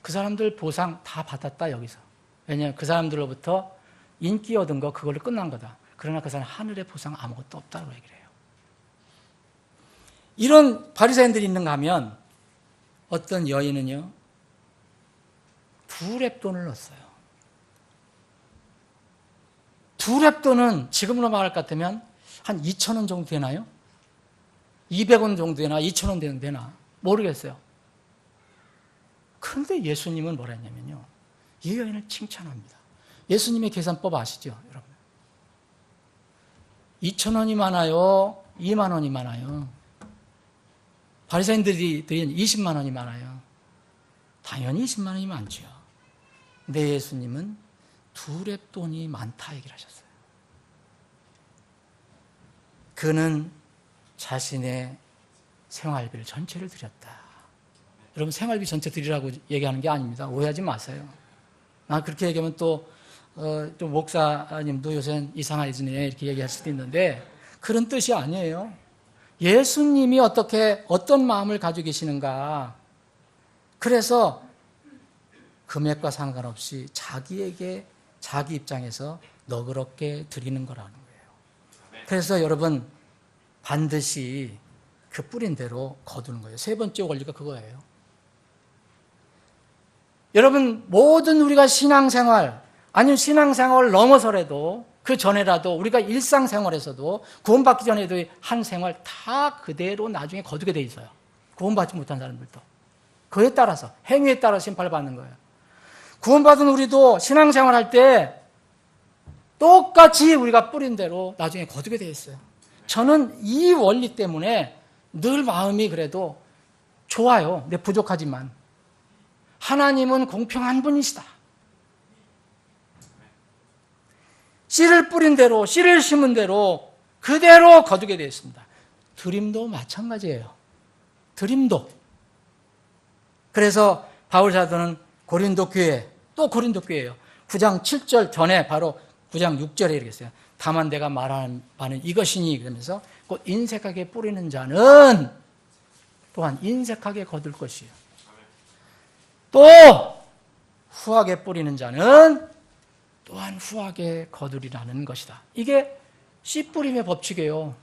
그 사람들 보상 다 받았다, 여기서. 왜냐하면 그 사람들로부터 인기 얻은 거, 그걸로 끝난 거다. 그러나 그 사람 하늘의 보상 아무것도 없다고 얘기를 해요. 이런 바리새인들이 있는가 하면, 어떤 여인은요, 2렙돈을 넣었어요. 2렙돈은 지금으로 말할 것 같으면 한 2,000원 정도 되나요? 200원 정도 되나? 2,000원 정도 되나? 모르겠어요. 그런데 예수님은 뭐라 했냐면요, 이 여인을 칭찬합니다. 예수님의 계산법 아시죠, 여러분? 2,000원이 많아요? 2만 원이 많아요? 바리새인들이 드린 20만 원이 많아요? 당연히 20만 원이 많죠. 근데 예수님은 2렙돈이 많다 얘기를 하셨어요. 그는 자신의 생활비를 전체를 드렸다. 여러분, 생활비 전체 드리라고 얘기하는 게 아닙니다. 오해하지 마세요. 나 그렇게 얘기하면 또 목사님도 요새는 이상해지네 이렇게 얘기할 수도 있는데, 그런 뜻이 아니에요. 예수님이 어떤 마음을 가지고 계시는가. 그래서 금액과 상관없이 자기에게 자기 입장에서 너그럽게 드리는 거라는 거예요. 그래서 여러분, 반드시 그 뿌린 대로 거두는 거예요. 세 번째 원리가 그거예요. 여러분, 모든 우리가 신앙생활, 아니면 신앙생활을 넘어서라도 그 전에라도 우리가 일상생활에서도 구원받기 전에도 한 생활 다 그대로 나중에 거두게 돼 있어요. 구원받지 못한 사람들도. 그에 따라서, 행위에 따라 심판을 받는 거예요. 구원받은 우리도 신앙생활 할 때 똑같이 우리가 뿌린 대로 나중에 거두게 돼 있어요. 저는 이 원리 때문에 늘 마음이 그래도 좋아요. 근데 부족하지만 하나님은 공평한 분이시다. 씨를 뿌린 대로, 씨를 심은 대로 그대로 거두게 되어 있습니다. 드림도 마찬가지예요. 드림도. 그래서 바울 사도는 고린도 교회, 또 고린도 교회예요. 9장 7절 전에 바로 9장 6절에 이렇게 했어요. 다만 내가 말하는 바는 이것이니, 그러면서 곧 인색하게 뿌리는 자는 또한 인색하게 거둘 것이에요. 또 후하게 뿌리는 자는 또한 후하게 거두리라는 것이다. 이게 씨 뿌림의 법칙이에요.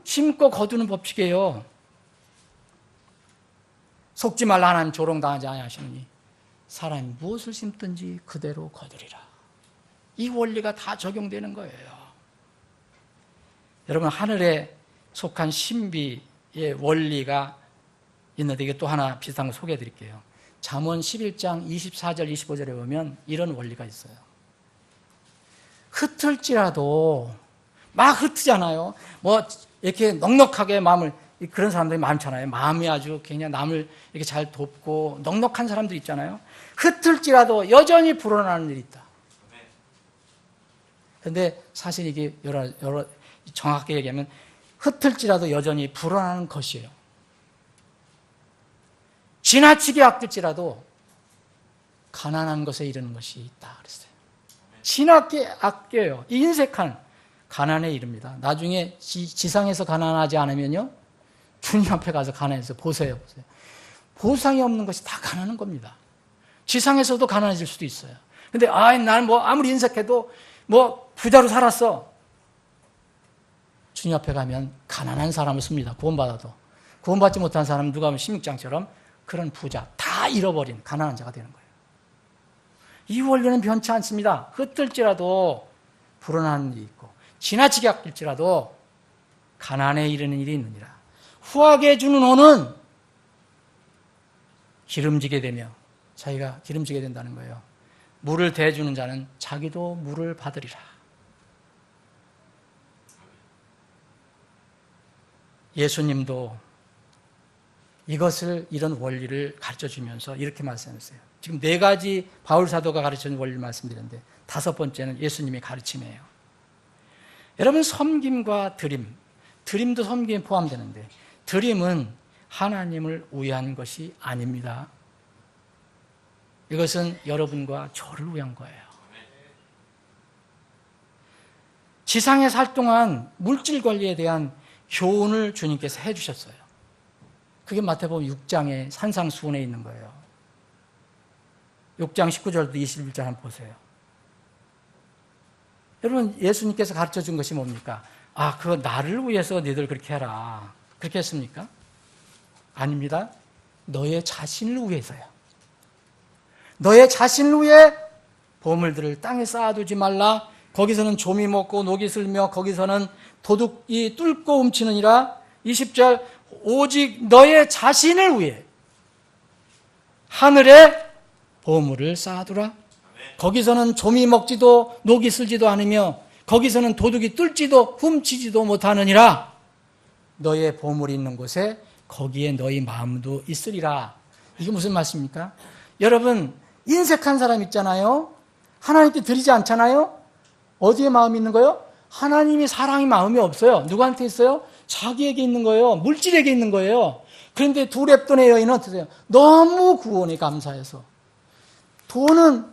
심고 거두는 법칙이에요. 속지 말라 하나님 조롱당하지 아니하시느니 사람이 무엇을 심든지 그대로 거두리라. 이 원리가 다 적용되는 거예요. 여러분, 하늘에 속한 신비의 원리가 있는데, 이게 또 하나 비슷한 거 소개해 드릴게요. 잠언 11장 24절 25절에 보면 이런 원리가 있어요. 흩을지라도, 막 흩트잖아요. 뭐 이렇게 넉넉하게 마음을, 그런 사람들이 많잖아요. 마음이 아주 그냥 남을 이렇게 잘 돕고 넉넉한 사람들 있잖아요. 흩을지라도 여전히 불어나는 일이 있다. 그런데 사실 이게 여러 정확하게 얘기하면 흩을지라도 여전히 불어나는 것이에요. 지나치게 아낄지라도 가난한 것에 이르는 것이 있다 그랬어요. 지나치게 아껴요. 인색한 가난에 이릅니다. 나중에 지상에서 가난하지 않으면요, 주님 앞에 가서 가난해서 보세요. 보상이 없는 것이 다 가난한 겁니다. 지상에서도 가난해질 수도 있어요. 근데 나는 뭐 아무리 인색해도 뭐 부자로 살았어. 주님 앞에 가면 가난한 사람을 씁니다. 구원받아도. 구원받지 못한 사람은 누가 하면 심육장처럼 그런 부자 다 잃어버린 가난한 자가 되는 거예요. 이 원리는 변치 않습니다. 흩을지라도 불어나는 일이 있고 지나치게 아낄지라도 가난에 이르는 일이 있느니라. 후하게 주는 호는 기름지게 되며, 자기가 기름지게 된다는 거예요. 물을 대주는 자는 자기도 물을 받으리라. 예수님도 이런 원리를 가르쳐주면서 이렇게 말씀했어요. 지금 4가지 바울 사도가 가르치는 원리를 말씀드렸는데 5번째는 예수님의 가르침이에요. 여러분, 섬김과 드림도 섬김에 포함되는데 드림은 하나님을 위한 것이 아닙니다. 이것은 여러분과 저를 위한 거예요. 지상에 살 동안 물질 관리에 대한 교훈을 주님께서 해주셨어요. 그게 마태복음 6장의 산상수훈에 있는 거예요. 6장 19절도 21절 한번 보세요. 여러분, 예수님께서 가르쳐준 것이 뭡니까? 그거 나를 위해서 너희들 그렇게 해라. 그렇게 했습니까? 아닙니다. 너의 자신을 위해서요. 너의 자신을 위해 보물들을 땅에 쌓아두지 말라. 거기서는 조미 먹고 녹이 슬며 거기서는 도둑이 뚫고 훔치느니라. 20절, 오직 너의 자신을 위해 하늘에 보물을 쌓아두라. 거기서는 조미 먹지도 녹이 슬지도 않으며 거기서는 도둑이 뚫지도 훔치지도 못하느니라. 너의 보물이 있는 곳에 거기에 너희 마음도 있으리라. 이게 무슨 말씀입니까? 여러분, 인색한 사람 있잖아요. 하나님께 드리지 않잖아요. 어디에 마음이 있는 거예요? 하나님이 사랑이 마음이 없어요. 누구한테 있어요? 자기에게 있는 거예요. 물질에게 있는 거예요. 그런데 두 렙돈의 여인은 어떠세요? 너무 구원에 감사해서 돈은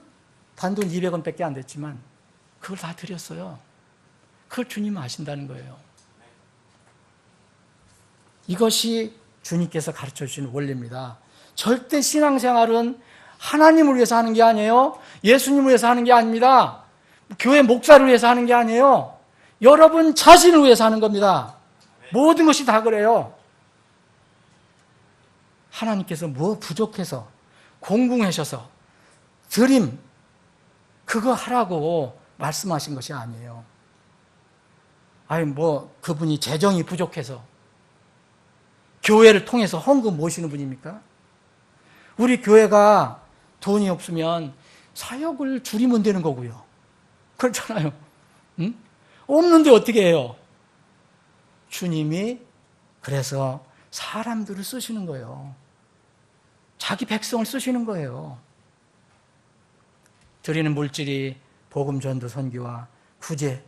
단돈 200원밖에 안 됐지만 그걸 다 드렸어요. 그걸 주님 아신다는 거예요. 이것이 주님께서 가르쳐주신 원리입니다. 절대 신앙생활은 하나님을 위해서 하는 게 아니에요. 예수님을 위해서 하는 게 아닙니다. 교회 목사를 위해서 하는 게 아니에요. 여러분 자신을 위해서 하는 겁니다. 모든 것이 다 그래요. 하나님께서 뭐 부족해서 공궁하셔서 드림 그거 하라고 말씀하신 것이 아니에요. 그분이 재정이 부족해서 교회를 통해서 헌금 모시는 분입니까? 우리 교회가 돈이 없으면 사역을 줄이면 되는 거고요. 그렇잖아요. 응? 없는데 어떻게 해요? 주님이 그래서 사람들을 쓰시는 거예요. 자기 백성을 쓰시는 거예요. 드리는 물질이 복음 전도 선교와 구제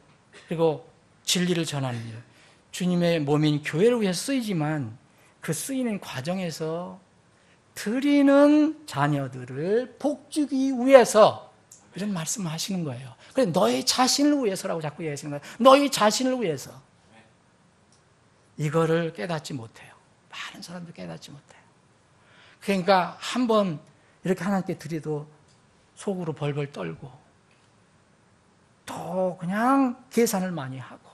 그리고 진리를 전하는 일, 주님의 몸인 교회를 위해 쓰이지만 그 쓰이는 과정에서 드리는 자녀들을 복주기 위해서 이런 말씀을 하시는 거예요. 그래서 너희 자신을 위해서라고 자꾸 얘기하시는 거예요. 너희 자신을 위해서. 이거를 깨닫지 못해요. 많은 사람들 깨닫지 못해요. 그러니까 한번 이렇게 하나님께 드려도 속으로 벌벌 떨고 또 그냥 계산을 많이 하고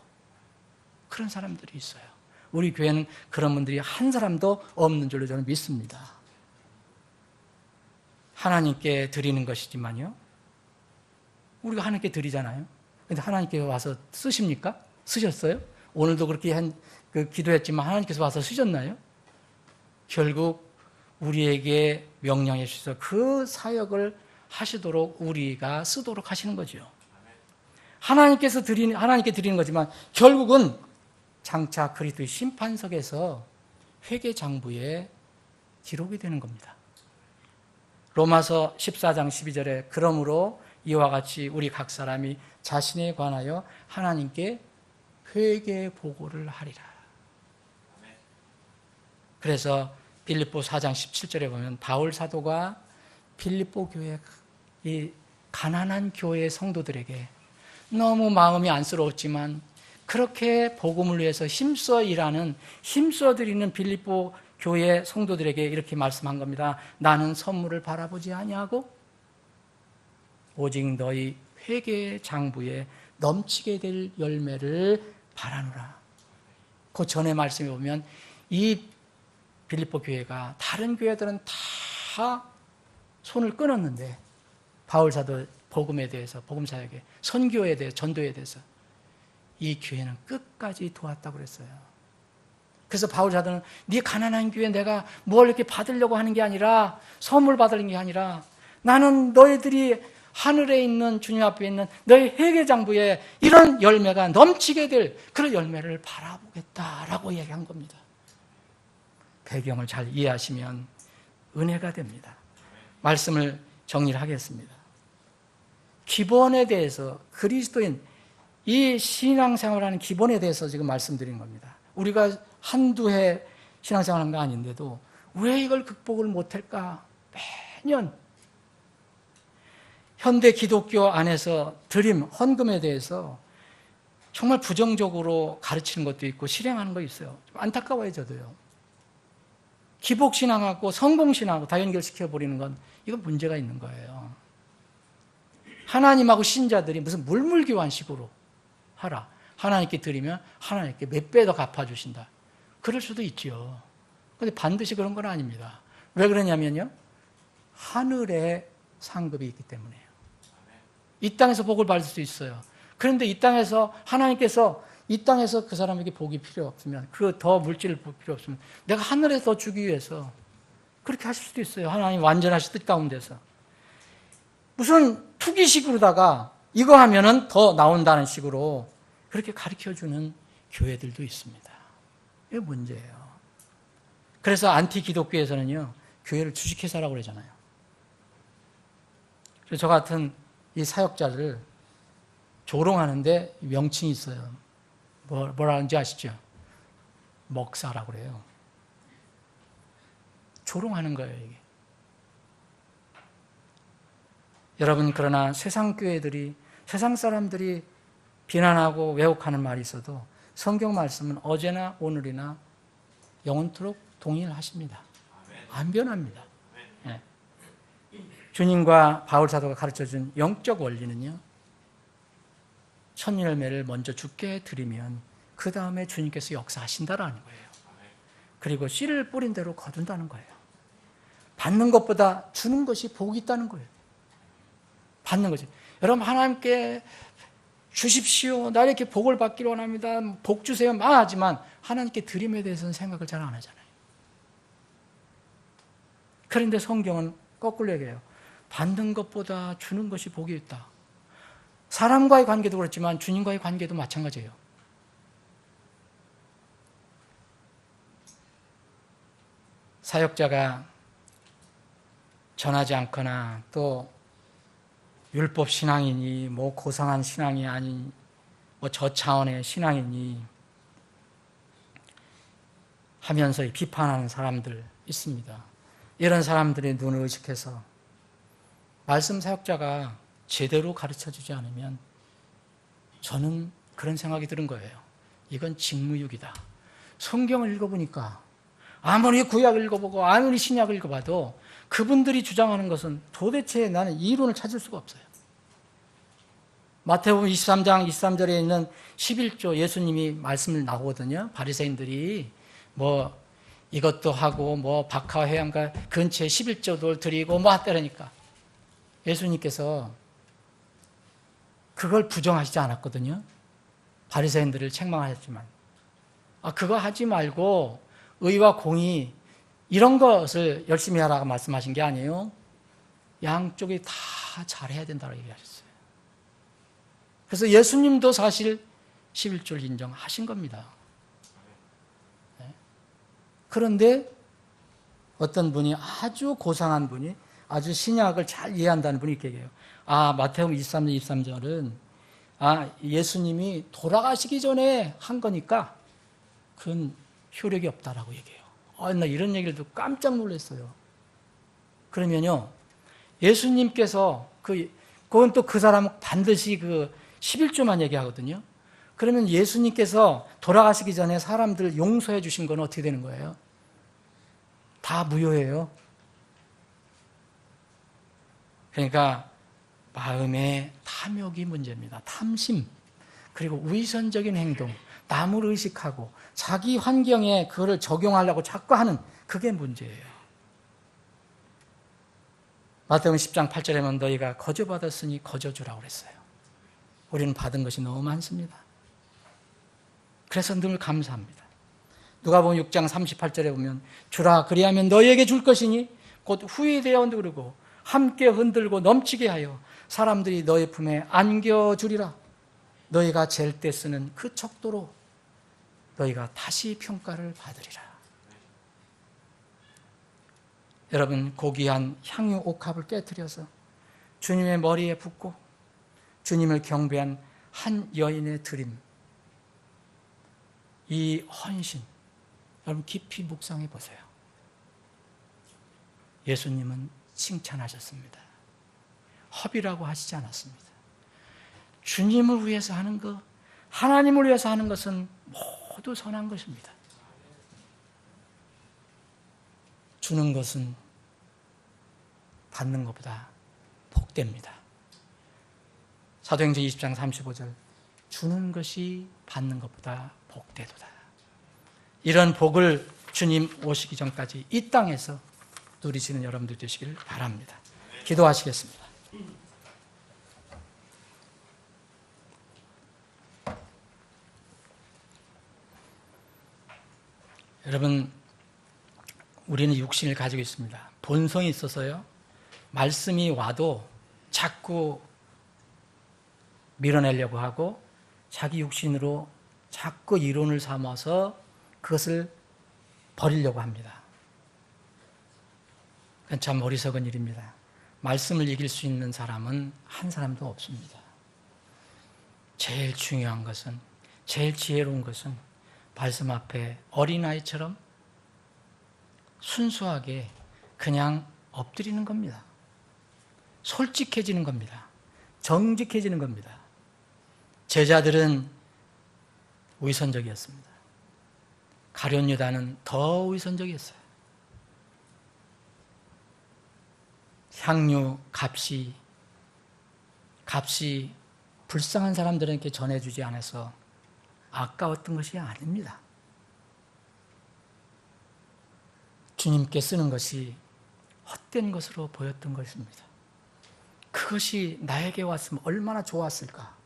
그런 사람들이 있어요. 우리 교회는 그런 분들이 한 사람도 없는 줄로 저는 믿습니다. 하나님께 드리는 것이지만요. 우리가 하나님께 드리잖아요. 근데 하나님께 와서 쓰십니까? 쓰셨어요? 오늘도 그렇게 기도했지만 하나님께서 와서 쓰셨나요? 결국 우리에게 명령해 주셔서 그 사역을 하시도록 우리가 쓰도록 하시는 거죠. 하나님께 드리는 거지만 결국은 장차 그리스도의 심판석에서 회계장부에 기록이 되는 겁니다. 로마서 14장 12절에 그러므로 이와 같이 우리 각 사람이 자신에 관하여 하나님께 회개 보고를 하리라. 그래서 빌립보 4장 17절에 보면 바울 사도가 빌립보 교회 이 가난한 교회의 성도들에게 너무 마음이 안쓰러웠지만 그렇게 복음을 위해서 힘써 일하는 힘써 드리는 빌립보 교회 성도들에게 이렇게 말씀한 겁니다. 나는 선물을 바라보지 아니하고 오직 너희 회개의 장부에 넘치게 될 열매를 바라노라. 그 전에 말씀해 보면 이 빌립보 교회가 다른 교회들은 다 손을 끊었는데 바울 사도 복음에 대해서 복음 사역에 선교에 대해서 전도에 대해서 이 교회는 끝까지 도왔다고 그랬어요. 그래서 바울 사도는 네 가난한 교회 내가 뭘 이렇게 받으려고 하는 게 아니라 선물 받으려는 게 아니라 나는 너희들이 하늘에 있는 주님 앞에 있는 너희 회개장부에 이런 열매가 넘치게 될 그런 열매를 바라보겠다라고 얘기한 겁니다. 배경을 잘 이해하시면 은혜가 됩니다. 말씀을 정리를 하겠습니다. 기본에 대해서 그리스도인 이 신앙생활하는 기본에 대해서 지금 말씀드린 겁니다. 우리가 한두 해 신앙생활한 거 아닌데도 왜 이걸 극복을 못할까? 매년 현대 기독교 안에서 드림, 헌금에 대해서 정말 부정적으로 가르치는 것도 있고 실행하는 거 있어요. 좀 안타까워요, 저도요. 기복신앙하고 성공신앙하고 다 연결시켜버리는 건 이건 문제가 있는 거예요. 하나님하고 신자들이 무슨 물물교환식으로 하라. 하나님께 드리면 하나님께 몇 배 더 갚아주신다. 그럴 수도 있죠. 그런데 반드시 그런 건 아닙니다. 왜 그러냐면요. 하늘에 상급이 있기 때문에요. 이 땅에서 복을 받을 수 있어요. 그런데 이 땅에서 하나님께서 이 땅에서 그 사람에게 복이 필요 없으면 그 더 물질을 필요 없으면 내가 하늘에서 더 주기 위해서 그렇게 하실 수도 있어요. 하나님 완전하신 뜻 가운데서. 무슨 투기식으로다가 이거 하면은 더 나온다는 식으로 그렇게 가르쳐주는 교회들도 있습니다. 이게 문제예요. 그래서 안티 기독교에서는요, 교회를 주식회사라고 그러잖아요. 그래서 저 같은 이 사역자를 조롱하는데 명칭이 있어요. 뭐라는지 아시죠? 먹사라고 그래요. 조롱하는 거예요, 이게. 여러분, 그러나 세상 교회들이, 세상 사람들이 비난하고 왜곡하는 말이 있어도 성경 말씀은 어제나 오늘이나 영원토록 동일하십니다. 안 변합니다. 네. 주님과 바울 사도가 가르쳐준 영적 원리는요, 첫 열매를 먼저 주께 드리면 그 다음에 주님께서 역사하신다라는 거예요. 그리고 씨를 뿌린 대로 거둔다는 거예요. 받는 것보다 주는 것이 복이 있다는 거예요. 받는 거지. 여러분, 하나님께 주십시오. 나 이렇게 복을 받기를 원합니다. 복 주세요. 하지만 하나님께 드림에 대해서는 생각을 잘 안 하잖아요. 그런데 성경은 거꾸로 얘기해요. 받는 것보다 주는 것이 복이 있다. 사람과의 관계도 그렇지만 주님과의 관계도 마찬가지예요. 사역자가 전하지 않거나 또 율법 신앙이니 뭐 고상한 신앙이 아닌 뭐 저차원의 신앙이니 하면서 비판하는 사람들 있습니다. 이런 사람들의 눈을 의식해서 말씀 사역자가 제대로 가르쳐주지 않으면 저는 그런 생각이 드는 거예요. 이건 직무유기다. 성경을 읽어보니까 아무리 구약을 읽어보고 아무리 신약을 읽어봐도 그분들이 주장하는 것은 도대체 나는 이론을 찾을 수가 없어요. 마태복음 23장 23절에 있는 11조 예수님이 말씀을 나오거든요. 바리새인들이 뭐 이것도 하고 뭐 박하 회양가 근처에 11조도 드리고 뭐 하더라니까 예수님께서 그걸 부정하시지 않았거든요. 바리새인들을 책망하셨지만 그거 하지 말고 의와 공의 이런 것을 열심히 하라고 말씀하신 게 아니에요. 양쪽이 다 잘해야 된다고 얘기하셨어요. 그래서 예수님도 사실 11조를 인정하신 겁니다. 그런데 어떤 분이 아주 고상한 분이 아주 신약을 잘 이해한다는 분이 이렇게 얘기해요. 마태복음 23절 23절은 예수님이 돌아가시기 전에 한 거니까 그건 효력이 없다라고 얘기해요. 나 이런 얘기를 듣고 깜짝 놀랐어요. 그러면요, 예수님께서 그건 또 그 사람은 반드시 그 11조만 얘기하거든요. 그러면 예수님께서 돌아가시기 전에 사람들 용서해 주신 건 어떻게 되는 거예요? 다 무효예요. 그러니까 마음의 탐욕이 문제입니다. 탐심, 그리고 위선적인 행동, 남을 의식하고 자기 환경에 그거를 적용하려고 자꾸 하는 그게 문제예요. 마태복음 10장 8절에 보면 너희가 거저받았으니 거저주라고 그랬어요. 우리는 받은 것이 너무 많습니다. 그래서 늘 감사합니다. 누가복음 6장 38절에 보면 주라 그리하면 너희에게 줄 것이니 곧 후히되어 누르고 함께 흔들고 넘치게 하여 사람들이 너희 품에 안겨주리라. 너희가 잴 때 쓰는 그 척도로 너희가 다시 평가를 받으리라. 여러분 고귀한 향유 옥합을 깨뜨려서 주님의 머리에 붓고 주님을 경배한 한 여인의 드림, 이 헌신, 여러분 깊이 묵상해 보세요. 예수님은 칭찬하셨습니다. 허비라고 하시지 않았습니다. 주님을 위해서 하는 것, 하나님을 위해서 하는 것은 모두 선한 것입니다. 주는 것은 받는 것보다 복됩니다. 사도행전 20장 35절, 주는 것이 받는 것보다 복되도다. 이런 복을 주님 오시기 전까지 이 땅에서 누리시는 여러분들 되시기를 바랍니다. 기도하시겠습니다. 여러분, 우리는 육신을 가지고 있습니다. 본성이 있어서요, 말씀이 와도 자꾸 밀어내려고 하고 자기 육신으로 자꾸 이론을 삼아서 그것을 버리려고 합니다. 그건 참 어리석은 일입니다. 말씀을 이길 수 있는 사람은 한 사람도 없습니다. 제일 중요한 것은, 제일 지혜로운 것은 말씀 앞에 어린아이처럼 순수하게 그냥 엎드리는 겁니다. 솔직해지는 겁니다. 정직해지는 겁니다. 제자들은 위선적이었습니다. 가룟 유다는 더 위선적이었어요. 향유 값이 불쌍한 사람들에게 전해주지 않아서 아까웠던 것이 아닙니다. 주님께 쓰는 것이 헛된 것으로 보였던 것입니다. 그것이 나에게 왔으면 얼마나 좋았을까,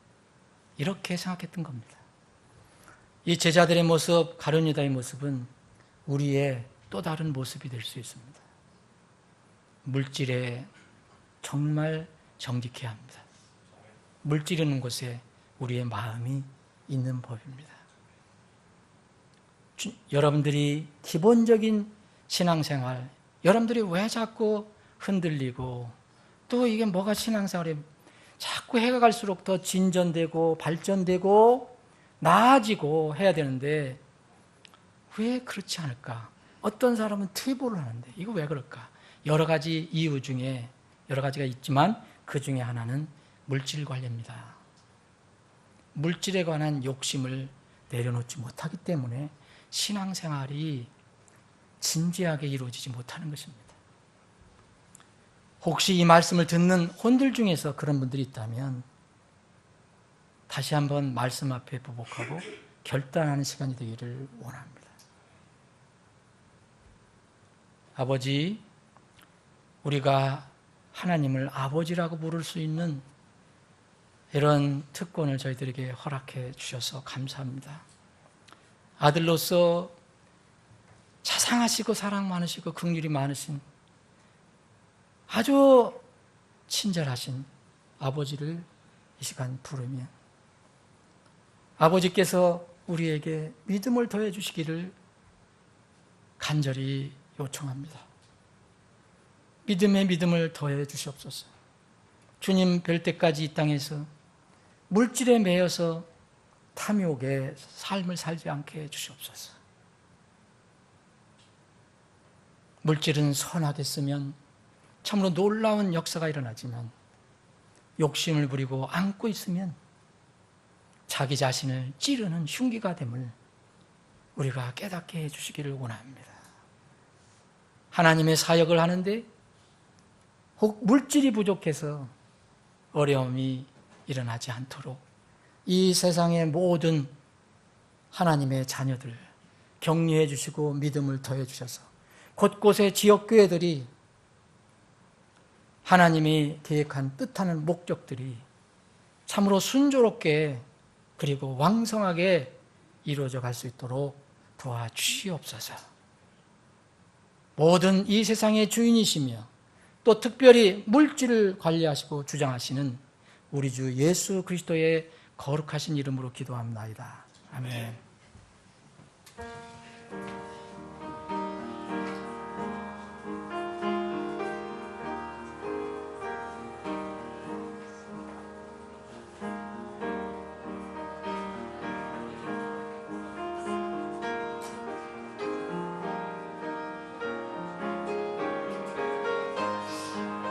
이렇게 생각했던 겁니다. 이 제자들의 모습, 가룟 유다의 모습은 우리의 또 다른 모습이 될 수 있습니다. 물질에 정말 정직해야 합니다. 물질이는 곳에 우리의 마음이 있는 법입니다. 여러분들이 기본적인 신앙생활, 여러분들이 왜 자꾸 흔들리고, 또 이게 뭐가 신앙생활에 자꾸 해가 갈수록 더 진전되고 발전되고 나아지고 해야 되는데 왜 그렇지 않을까? 어떤 사람은 퇴보를 하는데 이거 왜 그럴까? 여러 가지 이유 중에 여러 가지가 있지만 그 중에 하나는 물질 관리입니다. 물질에 관한 욕심을 내려놓지 못하기 때문에 신앙생활이 진지하게 이루어지지 못하는 것입니다. 혹시 이 말씀을 듣는 혼들 중에서 그런 분들이 있다면 다시 한번 말씀 앞에 부복하고 결단하는 시간이 되기를 원합니다. 아버지, 우리가 하나님을 아버지라고 부를 수 있는 이런 특권을 저희들에게 허락해 주셔서 감사합니다. 아들로서 자상하시고 사랑 많으시고 긍휼이 많으신 아주 친절하신 아버지를 이 시간 부르며 아버지께서 우리에게 믿음을 더해 주시기를 간절히 요청합니다. 믿음의 믿음을 더해 주시옵소서. 주님 뵐 때까지 이 땅에서 물질에 매여서 탐욕의 삶을 살지 않게 해 주시옵소서. 물질은 선하게 쓰면 참으로 놀라운 역사가 일어나지만 욕심을 부리고 안고 있으면 자기 자신을 찌르는 흉기가 됨을 우리가 깨닫게 해주시기를 원합니다. 하나님의 사역을 하는데 혹 물질이 부족해서 어려움이 일어나지 않도록 이 세상의 모든 하나님의 자녀들 격려해 주시고 믿음을 더해 주셔서 곳곳의 지역교회들이 하나님이 계획한 뜻하는 목적들이 참으로 순조롭게 그리고 왕성하게 이루어져 갈 수 있도록 도와주시옵소서. 모든 이 세상의 주인이시며 또 특별히 물질을 관리하시고 주장하시는 우리 주 예수 그리스도의 거룩하신 이름으로 기도합니다. 아멘.